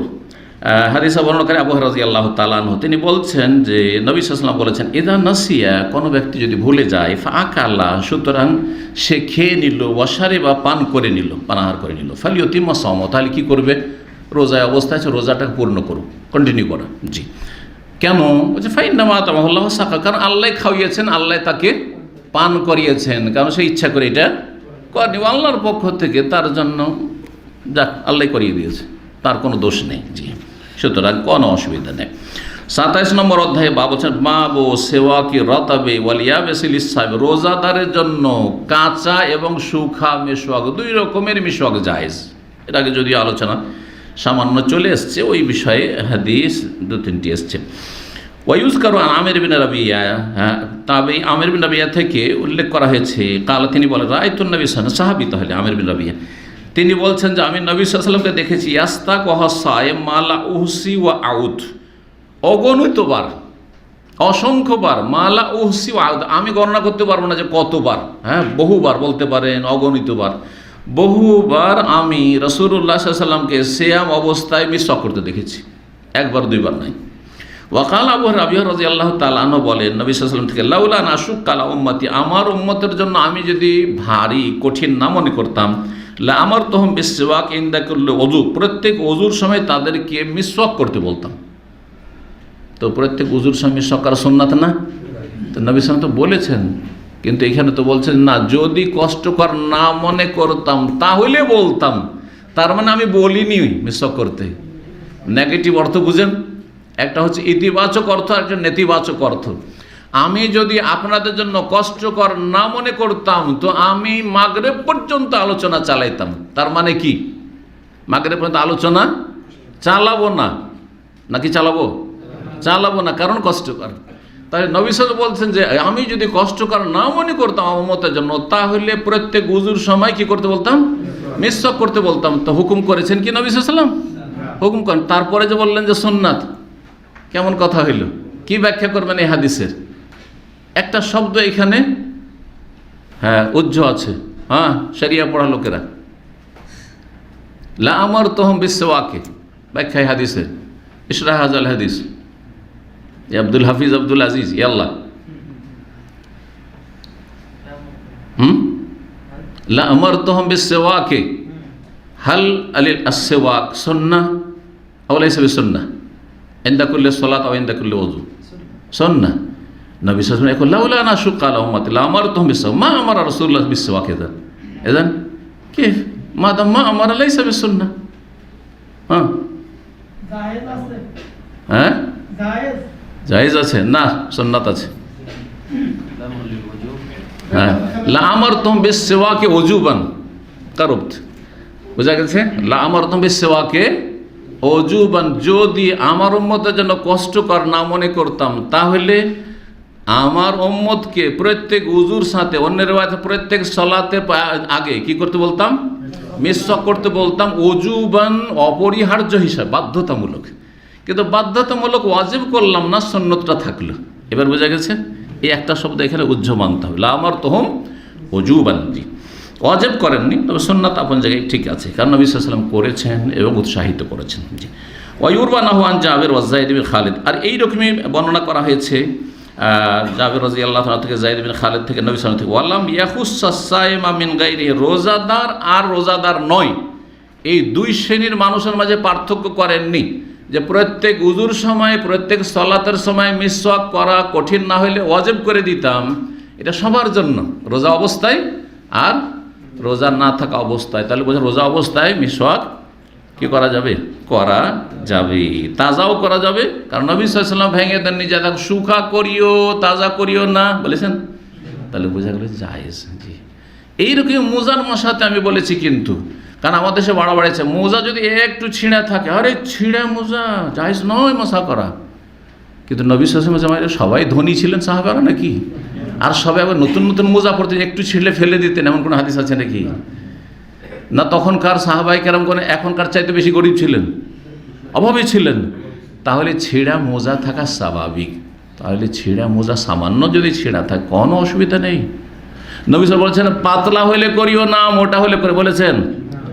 হাদিস বর্ণনাকারী আবু হুরায়রা রাদিয়াল্লাহু তাআলা আনহু, তিনি বলছেন যে নবী সাল্লাল্লাহু আলাইহি ওয়াসাল্লাম বলেছেন ইদা নাসিয়া, কোনো ব্যক্তি যদি ভুলে যায়, ফাআকালা, সুতরাং সে খেয়ে নিল, ওয়াশারিবা, পান করে নিল, পানাহার করে নিল, ফালিয়ুতিম্মা সাওমা, তাহলে কি করবে? রোজায় অবস্থায় আছে, রোজাটাকে পূর্ণ করো, কন্টিনিউ করো। জি, কেন? বলছে ফাইন্নামা আতামাহুল্লাহু সাকা, কারণ আল্লাহ খাওয়িয়েছেন, আল্লাহ তাকে পান করিয়েছেন, কারণ সে ইচ্ছা করে এটা করেনি, আল্লাহর পক্ষ থেকে তার জন্য যাক আল্লাহ করিয়ে দিয়েছে, তার কোনো দোষ নেই। জি, সুতরাং কোনো অসুবিধা নেই। 27 নম্বর অধ্যায়ে বলছেন বাবু সেওয়াকি রতাবে ওয়ালিয়াবেসিল ইসসাইম, রোজাদারের জন্য কাঁচা এবং শুখা মিশওয়াক, 2 রকমের মিশওয়াক জায়েজ। এর আগে যদিও আলোচনা সামান্য চলে এসছে, ওই বিষয়ে হাদিস 2-3টি এসছে। ওয়ায়ুজকারু আমির বিন রাবিয়া, তবে আমির বিন রাবিয়া থেকে উল্লেখ করা হয়েছে, কাল তিনি বলেন রাআইতুন নবী সাল্লাল্লাহু আলাইহি ওয়াসাল্লাম, সাহাবী তাহলে আমির বিন রাবিয়া, তিনি বলছেন যে আমি নবী সাল্লাল্লাহু আলাইহি ওয়াসাল্লামকে দেখেছি ইয়াস্তাক ওয়া সায়েম মালা উহসি ওয়া আউদ, অগণিতবার, অসংখ্যবার, মালা উহসি ওয়া আউদ, আমি গণনা করতে পারবো না যে কতবার, বহুবার বলতে পারেন, অগণিতবার, বহুবার আমি রাসূলুল্লাহ সাল্লাল্লাহু আলাইহি ওয়াসাল্লামকে সিয়াম অবস্থায় মিসওয়াক করতে দেখেছি, 1বার 2বার নাই। ওয়াকাল আবু রাবিয়া রাদিয়াল্লাহু তাআলা আনহু বলেন নবী সাল্লাল্লাহু আলাইহি ওয়াসাল্লাম থেকে, লাউলা নাশুক আলা উম্মতি, আমার উম্মতের জন্য আমি যদি ভারী কঠিন না মনে করতাম, লা আমার তহম বিসওয়াক ইনদা কুল্লি ওযু, প্রত্যেক ওযুর সময় তাদেরকে মিসওয়াক করতে বলতাম। তো প্রত্যেক ওযুর সময় মিসওয়াক করা সুন্নাত না? তো নবী সাল্লাল্লাহু আলাইহি ওয়াসাল্লাম তো বলেছেন, কিন্তু এখানে তো বলছেন না, যদি কষ্টকর না মনে করতাম তাহলে বলতাম, তার মানে আমি বলিনি মিসওয়াক করতে। নেগেটিভ অর্থ বুঝেন, একটা হচ্ছে ইতিবাচক অর্থ, আর একটা নেতিবাচক অর্থ। আমি যদি আপনাদের জন্য কষ্টকর না মনে করতাম তো আমি মাগরিব পর্যন্ত আলোচনা চালাইতাম, তার মানে কি? মাগরিব পর্যন্ত আলোচনা চালাবো না, নাকি চালাবো? চালাবো না, কারণ কষ্টকর। তাই নবী সাল্লাল্লাহু আলাইহি ওয়াসাল্লাম বলছেন যে আমি যদি কষ্টকর না মনে করতাম আমার উম্মতের জন্য, তাহলে প্রত্যেক ওযুর সময় কি করতে বলতাম? মিসওয়াক করতে বলতাম। তো হুকুম করেছেন কি নবী সাল্লাল্লাহু আলাইহি ওয়াসাল্লাম? হুকুম করেন। তারপরে যে বললেন যে সুন্নাত, কেমন কথা হইল? কি ব্যাখ্যা করবেন এই হাদিসের? একটা শব্দ এখানে উজ্জ্ব আছে, শরিয়া পড়া লোকেরা, লা আমার তহম বিসওয়াকে, ব্যাখ্যায় হাদিসের ইশরাহ হাজাল হাদিস, আব্দুল হাফিজ আব্দুল আজিজ, ইয়াল্লাহ, লা আমার তহম বিসওয়াকে, হাল আলিল আসওয়াক সুন্নাহ আও লাইসা বিসুন্নাহ ইনদা কুল্লি সালাত আও ইনদা কুল্লি ওযু? সুন্নাহ। নবী সাল্লাল্লাহু আলাইহি ওয়াসাল্লাম লাউলা আন আশুক্কা আলা উম্মতি লামারতুহুম বিসওয়াক মা আমারা রাসূলুল্লাহ বিসওয়াক ইযান কিফ মাদাম মা আমারা লাইসা বিসুন্নাহ। হ্যাঁ জায়েজ আছে, হ্যাঁ জায়েজ জায়েজ আছে না, সুন্নাত আছে। হ্যাঁ লা আমারতুহুম বিসওয়াকি ওজুবান কারুত, বুঝা গেছে? লা আমারতুহুম বিসওয়াকি ওজুবান, যদি আমার উম্মতের জন্য কষ্টকর না মনে করতাম তাহলে আমার উম্মতকে প্রত্যেক উজুর সাথে, অন্যের রাতে প্রত্যেক সালাতে আগে কি করতে বলতাম? মিসওয়াক করতে বলতাম। ওজুবান অপরিহার্য হিসাবে, বাধ্যতামূলক। কিন্তু বাধ্যতামূলক ওয়াজিব করলাম না, সুন্নতটা থাকলো। এবার বোঝা গেছে? এই একটা শব্দ এখানে উজ্জ মানতে হবে, লা আমারতুহুম ওজুবান। জি, ওয়াজিব করেননি, তবে সুন্নাত আপন জায়গায় ঠিক আছে, কারণ নবী সাল্লাল্লাহু আলাইহি ওয়াসাল্লাম করেছেন এবং উৎসাহিত করেছেন। জি, ওয়ায়ুরবা নাহু আন জাবির ওয়া যায়েদ বিন খালিদ। আর এইরকমই বর্ণনা করা হয়েছে জাবির রাদিয়াল্লাহু তাআলা থেকে, যায়েদ বিন খালিদ থেকে, নবী সাল্লাল্লাহু আলাইহি ওয়াসাল্লাম থেকে, ওয়ালাম ইয়াখুসসাস সাইমা মিন গায়রিহি, রোজাদার আর রোজাদার নয়, এই দুই শ্রেণীর মানুষের মাঝে পার্থক্য করেননি। যে প্রত্যেক উজুর সময়, প্রত্যেক সালাতের সময় মিসওয়াক করা কঠিন না হলে ওয়াজিব করে দিতাম, এটা সবার জন্য, রোজা অবস্থায় আর রোজা না থাকা অবস্থায়। তাহলে বোঝা, রোজা অবস্থায় মিসওয়াক কি করা যাবে? করা যাবে, তাজাও করা যাবে, কারণ নবী সাল্লাল্লাহু আলাইহি ওয়াসাল্লাম ভেঙে দেননি যে শুকা করিও তাজা করিও না বলেছেন। তাহলে বোঝা গেল জায়েজ। জি, এইরকম মোজার মশাতে আমি বলেছি, কিন্তু কারণ আমাদের দেশে বাড়াবাড়িছে, মোজা যদি একটু ছিঁড়া থাকে, আরে ছিঁড়া মোজা জায়েজ নয় মশা করা। কিন্তু নবী সাল্লাল্লাহু আলাইহি ওয়াসাল্লাম সবাই ধনী ছিলেন সাহাবারা নাকি? আর সবাই আবার নতুন নতুন মোজা পড়তেন, একটু ছিঁড়লে ফেলে দিতেন, এমন কোনো হাদিস আছে নাকি? না, তখনকার সাহাবাই কেরাম কোনো এখনকার চাইতে বেশি গরিব ছিলেন, অভাবী ছিলেন। তাহলে ছেঁড়া মোজা থাকা স্বাভাবিক। তাহলে ছেঁড়া মোজা সামান্য যদি ছেঁড়া থাকে কোনো অসুবিধা নেই। নবী সাল্লাল্লাহু আলাইহি ওয়াসাল্লাম বলছেন পাতলা হলে করিও না, মোটা হলে করে, বলেছেন।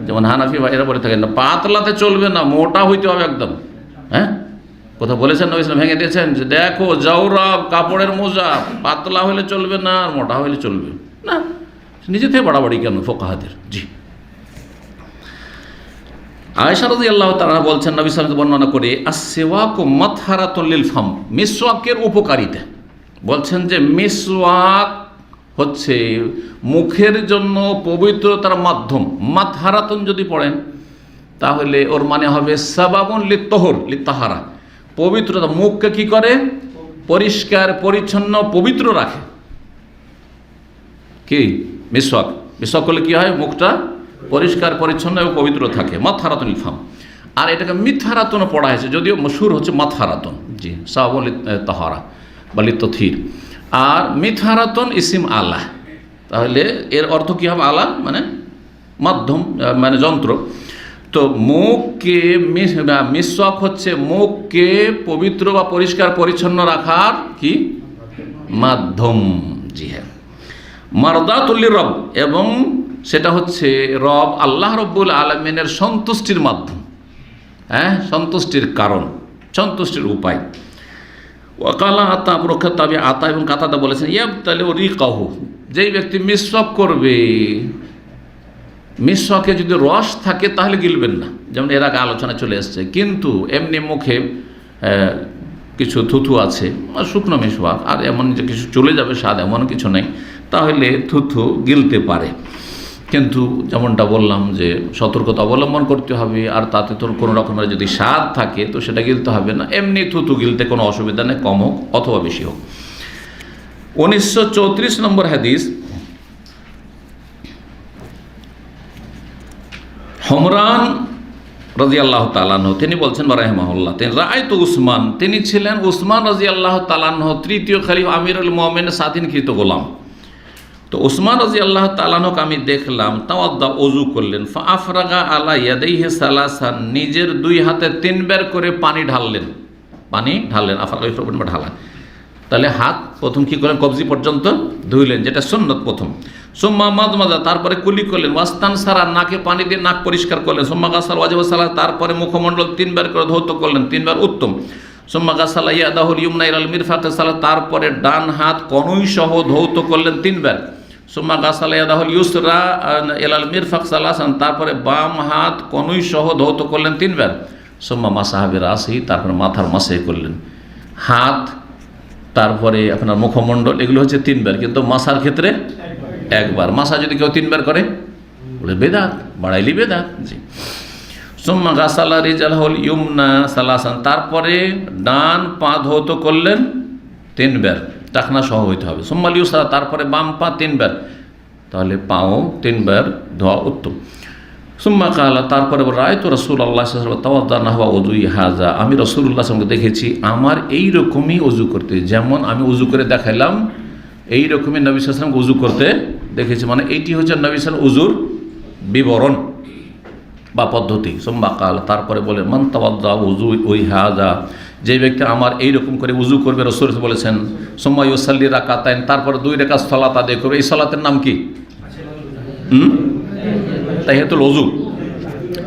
যেমন হানাফি ভাইয়েরা বলে থাকেন না, পাতলাতে চলবে না, মোটা হইতে হবে একদম। হ্যাঁ, কোথাও বলেছেন নবী সাল্লাল্লাহু আলাইহি ওয়াসাল্লাম ভেঙে দিয়েছেন যে দেখো জাওরাব কাপড়ের মোজা, পাতলা হলে চলবে না আর মোটা হলে চলবে না? নিজে থেকে বাড়াবাড়ি কেন ফোকাহাদের? জি, আয়েশা রাদিয়াল্লাহু তাআলা বলছেন, নবী সাল্লাল্লাহু আলাইহি ওয়াসাল্লাম বর্ণনা করে, আস-সিওয়াকু মাতহারাতুল লিল ফাম, মিসওয়াকের উপকারিতা। বলছেন যে মিসওয়াক হচ্ছে মুখের জন্য পবিত্রতার মাধ্যম। মাতহারাতুন যদি পড়েন তাহলে ওর মানে হবে সাবাবুন লিত্তহর, লিত্তাহারা, পবিত্রতা। মুখকে কি করে? পরিষ্কার পরিচ্ছন্ন পবিত্র রাখে। কি মিসওয়াক? মিসওয়াক করলে কি হয়? মুখটা পরিষ্কার পরিচ্ছন্ন এবং পবিত্র থাকে। মাতহারাতুল ফাম। আর এটাকে মিথহারাতুনও পড়া হয়েছে, যদিও মশহুর হচ্ছে মাতহারাতুন। জি, সাবাবুন লিত্তাহারা বা লিত্তথির। আর মিথহারাতুন ইসিম আলা, তাহলে এর অর্থ কী হবে? আলা মানে মাধ্যম, মানে যন্ত্র। তো মুখকে মিসওয়াক হচ্ছে মুখকে পবিত্র বা পরিষ্কার পরিচ্ছন্ন রাখার কি মাধ্যম। জি হ্যাঁ, মারদাতুল রব, এবং সেটা হচ্ছে রব আল্লাহ রব্বুল আলামিনের সন্তুষ্টির মাধ্যম। হ্যাঁ, সন্তুষ্টির কারণ, সন্তুষ্টির উপায়। ওয়াকালা আতা, প্রখ্যাত তাবি আতা এবং কাতাদা বলেছেন, ইয়াবতালি রিকাহু, যেই ব্যক্তি মিসওয়াক করবে, মিসওয়াকে যদি রস থাকে তাহলে গিলবেন না, যেমন এর আগে আলোচনা চলে এসছে। কিন্তু এমনি মুখে কিছু থুথু আছে, শুকনো মিসওয়াক, আর এমন যে কিছু চলে যাবে স্বাদ, এমন কিছু নেই, তাহলে থুথু গিলতে পারে। কিন্তু যেমনটা বললাম যে সতর্কতা অবলম্বন করতে হবে, আর তাতে তোর কোনো রকমের যদি স্বাদ থাকে তো সেটা গিলতে হবে না। এমনি থুথু গিলতে কোনো অসুবিধা নেই, কম হোক অথবা বেশি হোক। 1934 নম্বর হাদিস, হমরান রাদিয়াল্লাহু তাআলা আনহু তিনি বলছেন রাহিমাহুল্লাহ, তিনি রাআইতু উসমান, তিনি ছিলেন উসমান রাদিয়াল্লাহু তাআলা আনহু, তৃতীয় খলিফা আমিরুল মুমিনিন, স্বাধীনকৃত গোলাম। তো উসমান রাদিয়াল্লাহু তাআলা আনহুকে আমি দেখলাম, তাওয়াদ্দা, ওযু করলেন, ফাআফরাগা আলা ইয়াদাইহি সালাসান, নিজের দুই হাতে তিনবার করে পানি ঢাললেন। পানি ঢাললেন, আফরাগা ঢালা। তাহলে হাত প্রথম কি করলেন? কবজি পর্যন্ত ধুইলেন, যেটা সুন্নত প্রথম। সুম্মা মাদমাদা, তারপরে কুলি করলেন। ওয়াস্তান সারা, নাকে পানি দিয়ে নাক পরিষ্কার করলেন। সুম্মা গাসাল ওয়াজহ সালাহ, তারপরে মুখমণ্ডল তিনবার করে ধৌত করলেন, তিনবার উত্তম। সুম্মা গাসালা ইয়াদাহুল ইউমনা ইলাল মিরফাকে সালাহ, তারপরে ডান হাত কনুই সহ ধৌত করলেন তিনবার। সুম্মা গাসালা ইয়াদাহুল ইউসরা ইলাল মিরফাক সালাসান, তারপরে বাম হাত কনুই সহ ধৌত করলেন তিনবার। সুম্মা মাসাহা বিরাসিহি, তারপরে মাথার মাসে করলেন। হাত তারপরে আপনার মুখমণ্ডল, এগুলো হচ্ছে 3 বার, কিন্তু মাসার ক্ষেত্রে একবার। মাসা যদি কেউ 3 বার করে বলে বেদাত, বাড়াইলি বেদাত। জি। সুম্মা গাসালা রিজালহুল ইউমনা সালাসান, তারপরে ডান পা ধৌত করলেন 3 বার, টাকনা সহ হইতে হবে। সুম্মাল ইউসরা, তারপরে বাম পা 3 বার, তাহলে পাও 3 বার ধোয়া উত্তম। সুম্মা কালা, তারপরে রায়তু রাসূলুল্লাহ সাল্লাল্লাহু আলাইহি ওয়াসাল্লাম তাওয়াদ্দা নাহওয়া উযুই হাযা, আমি রাসূলুল্লাহ সাল্লাল্লাহু আলাইহি ওয়াসাল্লামকে দেখেছি আমার এই রকমই ওযু করতে, যেমন আমি ওযু করে দেখাইলাম এই রকমই নবী সাল্লাল্লাহু আলাইহি ওয়াসাল্লামকে ওযু করতে দেখেছি। মানে এইটি হচ্ছে নবী সাল্লাল্লাহু আলাইহি ওয়াসাল্লাম ওযুর বিবরণ বা পদ্ধতি। সুম্মা কালা, তারপরে বলেন মান তাওয়াদ্দা উযুই হাযা, যে ব্যক্তি আমার এই রকম করে ওযু করবে, রাসূল বলেছেন সুম্মা ইউসাল্লি রাকাতাইন, তারপরে 2 রাকাত সালাত আদায় করবে। এই সালাতের নাম কি? তাহিয়াতুল ওযু,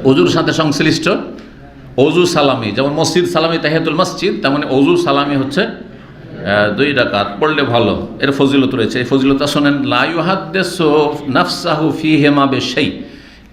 ওযুর সাথে সংশ্লিষ্ট ওযু সালামি, যেমন মসজিদ সালামি তাহিয়াতুল মসজিদ, তেমনি ওযু সালামি হচ্ছে 2 রাকাত পড়লে ভালো। এর ফজিলত রয়েছে, এই ফজিলতটা শোনেন। লা ইউহাদ্দিসু নাফসাহু ফীহিমা বিশাই,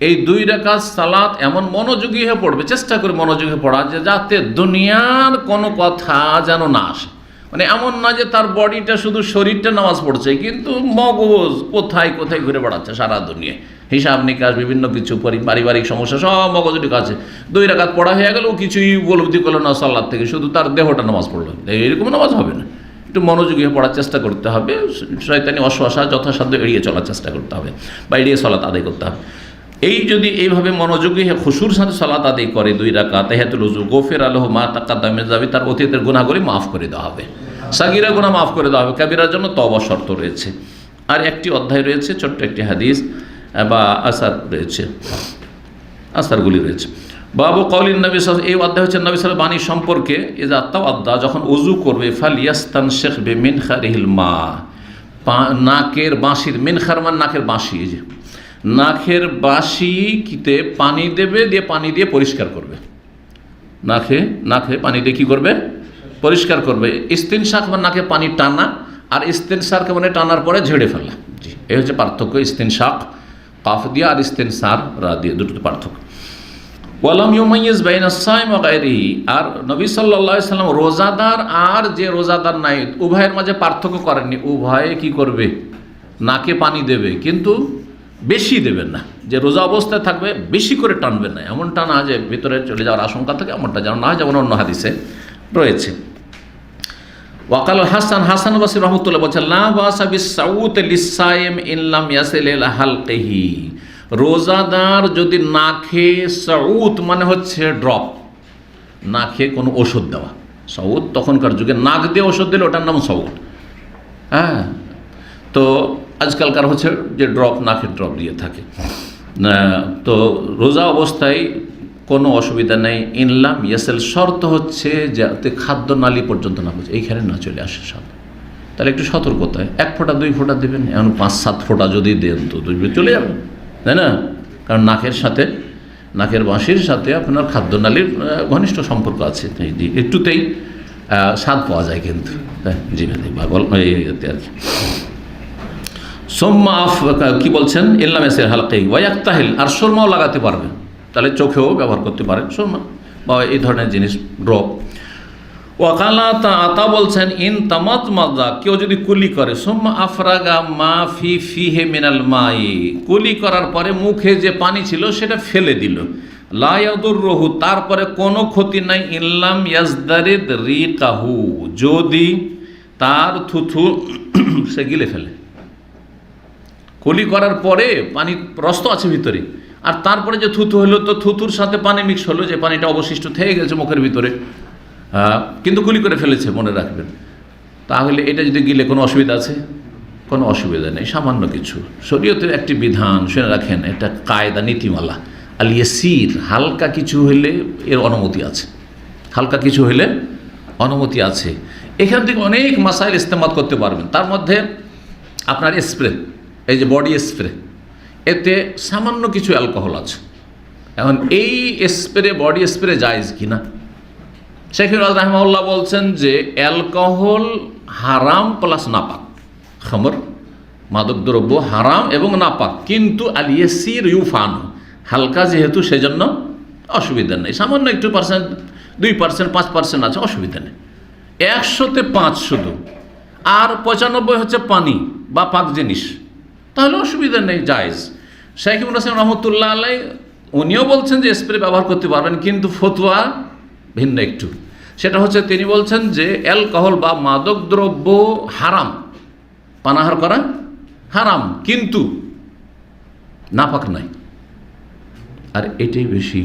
এই 2 রাকাত সালাত এমন মনোযোগী হয়ে পড়বে, চেষ্টা করে মনোযোগী হয়ে পড়া, যে যাতে দুনিয়ার কোনো কথা যেন না আসে। মানে এমন না যে তার বডিটা শুধু শরীরটা নামাজ পড়ছে, কিন্তু মগজ কোথায় কোথায় ঘুরে বেড়াচ্ছে সারা দুনিয়ায়, হিসাব নিকাশ বিভিন্ন কিছু পারিবারিক সমস্যা সব মগজের কাছে। 2 রাকাত পড়া হয়ে গেল, কিছুই উপলব্ধি করলো না সালাত থেকে, শুধু তার দেহটা নামাজ পড়লো। এরকম নামাজ হবে না, একটু মনোযোগী হয়ে পড়ার চেষ্টা করতে হবে, শয়তানি ওয়াসওয়াসা যথাসাধ্য এড়িয়ে চলার চেষ্টা করতে হবে বা এড়িয়ে সালাত আদায় করতে হবে। এই যদি এইভাবে মনোযোগী হয়ে খুশুর সাথে সালাত আদায় করে 2 রাকাত তাহিয়াতুল ওযু, গফির আলাহু মা তাকাদ্দাম মিন যাবি, তার অতীতের গুনাহগুলি মাফ করে দেওয়া হবে, সাগীরা গুনাহ মাফ করে দেওয়া হবে, কাবীরার জন্য তওবা শর্ত রয়েছে। আর একটি অধ্যায় রয়েছে, ছোট্ট একটি হাদিস বা আসার রয়েছে, আসারগুলি রয়েছে। বাবু কওলিন নবী সাল্লাল্লাহু, এই অধ্যায় হচ্ছে নবী সাল্লাল্লাহু বাণী সম্পর্কে। ইযা তাওয়াদ্দা, যখন ওযু করবে, ফালিয়াস্তানশিখ বিমিনখারিহিল মা, নাকের বাঁশির, মিনখার মানে নাকের বাঁশি, এই যে নাকের বাঁশিতে পানি দেবে, দিয়ে পানি দিয়ে পরিষ্কার করবে। নাকে পানি দিয়ে কী করবে? পরিষ্কার করবে। ইস্তিনশাক মানে নাকে পানি টানা, আর ইস্তিনসার মানে টানার পরে ঝেড়ে ফেলা। জি, এই হচ্ছে পার্থক্য। ইস্তিনশাক কাফ দিয়ে আর ইস্তিনসার রা দিয়ে, দুটোতে পার্থক্য। ওয়ালাম ইউমাইয়িজ বাইনা সাইম ওয়া গায়রিহি, আর নবী সাল্লাল্লাহু আলাইহি সাল্লাম রোজাদার আর যে রোজাদার নাই উভয়ের মাঝে পার্থক্য করেননি। উভয়ে কি করবে? নাকে পানি দেবে, কিন্তু বেশি দেবেন না, যে রোজা অবস্থায় থাকবে বেশি করে টানবেন না, এমনটা না যে ভিতরে চলে যাওয়ার আশঙ্কা থাকে, এমনটা যেন না হয়, যেমন অন্য হাদিসে রয়েছে। ওয়াকাল হাসান, হাসান বাসরি রহমতুল্লাহ বলছেন, লা বাসা বিসাউত লিসাইম ইন লাম ইয়াসিল ইলা হালকিহি, রোজাদার যদি নাকে সাউত মানে হচ্ছে ড্রপ, নাকে কোনো ওষুধ দেওয়া, সাউত তখনকার যুগে নাক দিয়ে ওষুধ দিলে ওটার নাম সাউত। হ্যাঁ, তো আজকালকার হচ্ছে যে ড্রপ, নাকের ড্রপ দিয়ে থাকে। তো রোজা অবস্থায় কোনো অসুবিধা নেই। ইনলাম ইয়াসেল, শর্ত হচ্ছে যাতে খাদ্য নালী পর্যন্ত না পৌঁছে, এইখানে না চলে আসে সব, তাহলে একটু সতর্কতায় 1 ফোঁটা 2 ফোঁটা দেবেন, এখন 5-7 ফোঁটা যদি দেন তো চলে যাবে, তাই না? কারণ নাকের বাঁশির সাথে আপনার খাদ্যনালীর ঘনিষ্ঠ সম্পর্ক আছে, একটুতেই স্বাদ পাওয়া যায় কিন্তু। জি পাগল আর কি। সোম্মা কি বলছেন? ইল্লাম এসের হালকাই ওয়াক্তাহিল, আর সুরমাও লাগাতে পারবে, তাহলে চোখেও ব্যবহার করতে পারেন সুরমা বা এই ধরনের জিনিস, ড্রপ। ওয়াকালা তা বলছেন, ইন তামাত মাজা, কেউ যদি কুলি করে, সোম্মা আফরাগা মা ফিহে মিনাল মাই, কুলি করার পরে মুখে যে পানি ছিল সেটা ফেলে দিল, লা ইয়াদুররুহু, তারপরে কোনো ক্ষতি নাই, ইল্লাম ইয়াজদারিদ রিকাহু, যদি তার থুথু সে গিলে ফেলে। কুলি করার পরে পানি রস আছে ভিতরে, আর তারপরে যে থুথু হলো, তো থুথুর সাথে পানি মিক্স হলো, যে পানিটা অবশিষ্ট থেকে গেছে মুখের ভিতরে, কিন্তু কুলি করে ফেলেছে, মনে রাখবেন। তাহলে এটা যদি গিলে কোনো অসুবিধা আছে? কোনো অসুবিধা নেই, সামান্য কিছু। শরীয়তের একটি বিধান শুনে রাখেন, এটা কায়দা নীতিমালা, আল ইয়াসির, হালকা কিছু হইলে এর অনুমতি আছে, হালকা কিছু হইলে অনুমতি আছে। এখান থেকে অনেক মাসাইল ইস্তেমাল করতে পারবেন। তার মধ্যে আপনার স্প্রে, এই যে বডি স্প্রে, এতে সামান্য কিছু অ্যালকোহল আছে। এখন এই স্প্রে, বডি স্প্রে জায়েজ কিনা? শেখ রাহমাহুল্লাহ বলছেন যে অ্যালকোহল হারাম প্লাস নাপাক, খামর মাদক দ্রব্য হারাম এবং নাপাক, কিন্তু আল ইয়াসির ইউফান, হালকা যেহেতু সেজন্য অসুবিধা নেই। সামান্য একটু 1%, 2%, 5% আছে, অসুবিধা নেই। 100-তে 5 শুধু আর 95 হচ্ছে পানি বা পাক জিনিস, তাহলে অসুবিধা নেই, জায়েজ। শাইখ ইবনে হাসান রহমতুল্লাহ আলাই উনিও বলছেন যে স্প্রে ব্যবহার করতে পারবেন, কিন্তু ফতোয়া ভিন্ন একটু। সেটা হচ্ছে তিনি বলছেন যে অ্যালকোহল বা মাদক দ্রব্য হারাম, পানাহার করা হারাম, কিন্তু নাপাক নয়। আর এটাই বেশি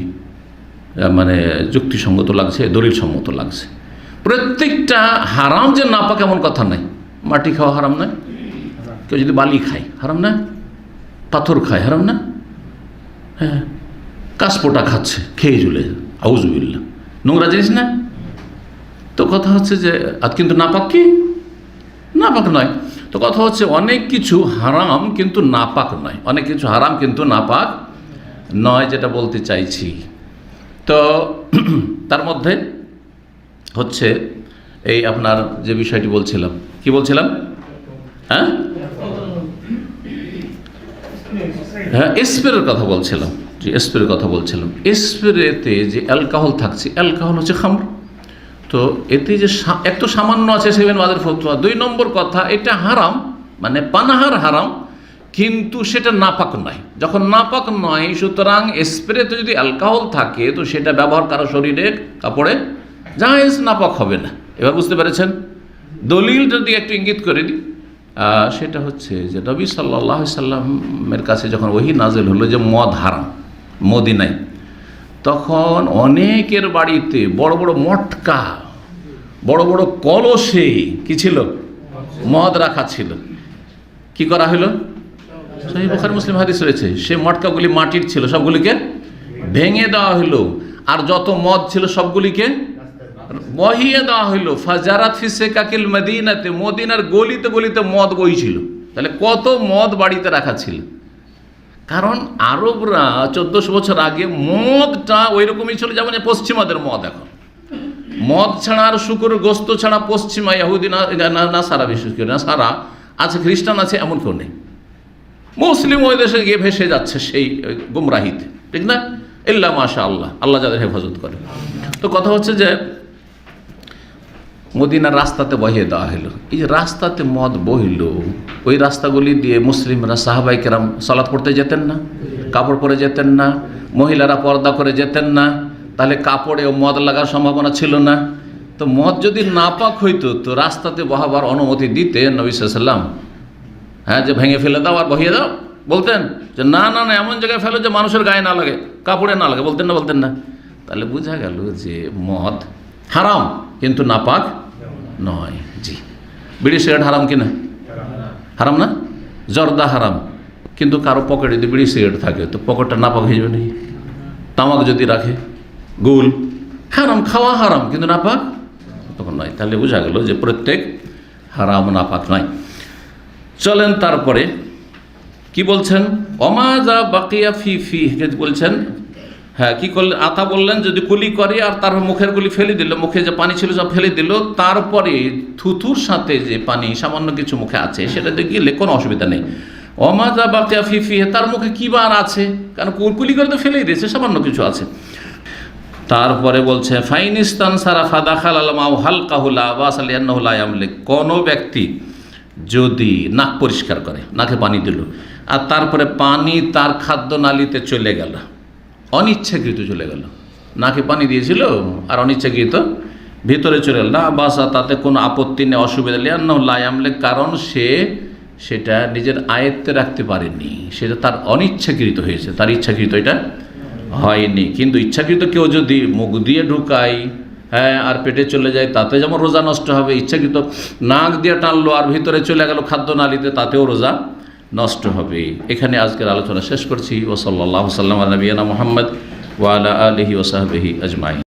মানে যুক্তিসঙ্গত লাগছে, দলিল সম্মত লাগছে। প্রত্যেকটা হারাম যে নাপাক এমন কথা নাই। মাটি খাওয়া হারাম নয়, কেউ যদি বালি খায় হারাম না, পাথর খায় হারাম না, হ্যাঁ, কাশপোটা খাচ্ছে খেয়ে চলে আউযুবিল্লাহ, নোংরা জিনিস না। তো কথা হচ্ছে যে কিন্তু নাপাক কি? নাপাক নয়। তো কথা হচ্ছে অনেক কিছু হারাম কিন্তু নাপাক নয়, অনেক কিছু হারাম কিন্তু নাপাক নয়, যেটা বলতে চাইছি। তো তার মধ্যে হচ্ছে এই আপনার যে বিষয়টি বলছিলাম, কি বলছিলাম, হ্যাঁ হ্যাঁ স্প্রের কথা বলছিলাম, যে স্প্রের কথা বলছিলাম। স্প্রেতে যে অ্যালকোহল থাকছে, অ্যালকোহল হচ্ছে খামর। তো এতে যে এক তো সামান্য আছে সেভেন বাদের ফতোয়া, 2 নম্বর কথা এটা হারাম, মানে পানাহার হারাম, কিন্তু সেটা নাপাক নয়। যখন নাপাক নয়, সুতরাং স্প্রেতে যদি অ্যালকোহল থাকে তো সেটা ব্যবহার কারো শরীরে কাপড়ে জায়েজ, নাপাক হবে না। এবার বুঝতে পেরেছেন? দলিল যদি একটু ইঙ্গিত করে দিই, সেটা হচ্ছে যে নবী সাল্লাল্লাহু আলাইহি সাল্লামের কাছে যখন ওহী নাযিল হলো যে মদ হারাম মদিনায়, তখন অনেকের বাড়িতে বড় বড় মটকা, বড় বড় কলসে কি ছিল, মদ রাখা ছিল। কি করা হলো? সহিহ বুখারী মুসলিম হাদিস রয়েছে, সে মটকাগুলি মাটির ছিল, সবগুলিকে ভেঙে দেওয়া হলো, আর যত মদ ছিল সবগুলিকে বহিয়ে দেওয়া হইল। ফাজারাত ফি সিকাকিল মদিনাতে, মদিনার গলিতে গলিতে মদ বইছিল। তাহলে কত মদ বাড়িতে রাখা ছিল। কারণ আরবরা 1400 বছর আগে মদটা ওই রকমই ছিল যেমন পশ্চিমাদের মদ। এখন মদ ছাড়া আর শুকরের গোস্ত ছাড়া পশ্চিমা ইহুদি না সারা, বিশেষ করে না সারা আছে, খ্রিস্টান আছে, এমন কেউ নেই। মুসলিম ওই দেশে গিয়ে ভেসে যাচ্ছে সেই গুমরাহিতে, ঠিক না? ইল্লা মাশা আল্লাহ, আল্লাহ যাদের হেফাজত করে। তো কথা হচ্ছে যে মদিনার রাস্তাতে বহিয়ে দেওয়া হলো। এই যে রাস্তাতে মদ বহিল, ওই রাস্তাগুলি দিয়ে মুসলিমরা সাহাবায়ে কেরাম সালাত পড়তে যেতেন না, কাপড় পরে যেতেন না, মহিলারা পর্দা করে যেতেন না, তাহলে কাপড়েও মদ লাগার সম্ভাবনা ছিল না। তো মদ যদি নাপাক হইতো তো রাস্তাতে বহাবার অনুমতি দিতেন নবী সাল্লাল্লাহু আলাইহি ওয়াসাল্লাম? হ্যাঁ, যে ভেঙে ফেলে দাও আর বহিয়ে দাও, বলতেন যে না না না এমন জায়গায় ফেলো যে মানুষের গায়ে না লাগে, কাপড়ে না লাগে, বলতেন না? বলতেন না। তাহলে বোঝা গেল যে মদ হারাম কিন্তু নাপাক নয়। জি, বিড়ি সিগারেট হারাম কিনা? হারাম না? জর্দা হারাম, কিন্তু কারো পকেটে যদি বিড়ি সিগারেট থাকে তো পকেটটা নাপাক হয়ে যাবে নাকি? তামাক যদি রাখে, গুল হারাম, খাওয়া হারাম কিন্তু নাপাক তখন নয়। তাহলে বোঝা গেল যে প্রত্যেক হারাম নাপাক নয়। চলেন তারপরে কি বলছেন, অমাজা বাকিয়া ফি ফি বলছেন, হ্যাঁ কি করলেন, আতা বললেন যদি কুলি করে আর তার মুখের গুলি ফেলে দিল, মুখে যে পানি ছিল সব ফেলে দিল, তারপরে থুথুর সাথে যে পানি সামান্য কিছু মুখে আছে সেটাতে গেলে কোনো অসুবিধা নেই। অমাজা বাকিয়া ফি ফি, তার মুখে কি বার আছে, কারণ কুলি করে তো ফেলেই দিয়েছে, সামান্য কিছু আছে। তারপরে বলছে ফাইনিস্তান সারা ফাদাখাল আলমাউ হালকাহুলা বাসালিয়ান্নাহুলা ইয়ামলিক, কোনো ব্যক্তি যদি নাক পরিষ্কার করে, নাকে পানি দিল, আর তারপরে পানি তার খাদ্যনালীতে চলে গেল, অনিচ্ছাকৃত চলে গেল, নাকে পানি দিয়েছিল আর অনিচ্ছাকৃত ভিতরে চলে গেল, না বাসা তাতে কোনো আপত্তি নেই, অসুবিধা নেই, আন্নাহুলা ইয়ামলিক, কারণ সে সেটা নিজের আয়ত্তে রাখতে পারেনি, সেটা তার অনিচ্ছাকৃত হয়েছে, তার ইচ্ছাকৃত এটা হয়নি। কিন্তু ইচ্ছাকৃত কেউ যদি মুখ দিয়ে ঢুকায়, হ্যাঁ, আর পেটে চলে যায়, তাতে যেমন রোজা নষ্ট হবে। ইচ্ছাকৃত নাক দিয়ে টানলো আর ভিতরে চলে গেল খাদ্যনালীতে, তাতেও রোজা নষ্ট হবে। এখানে আজকের আলোচনা শেষ করছি। ওয়া সাল্লাল্লাহু সাল্লাম আলা নবিয়িনা মুহাম্মদ ওয়া আলা আলিহি ওয়া সাহবিহি আজমাইন।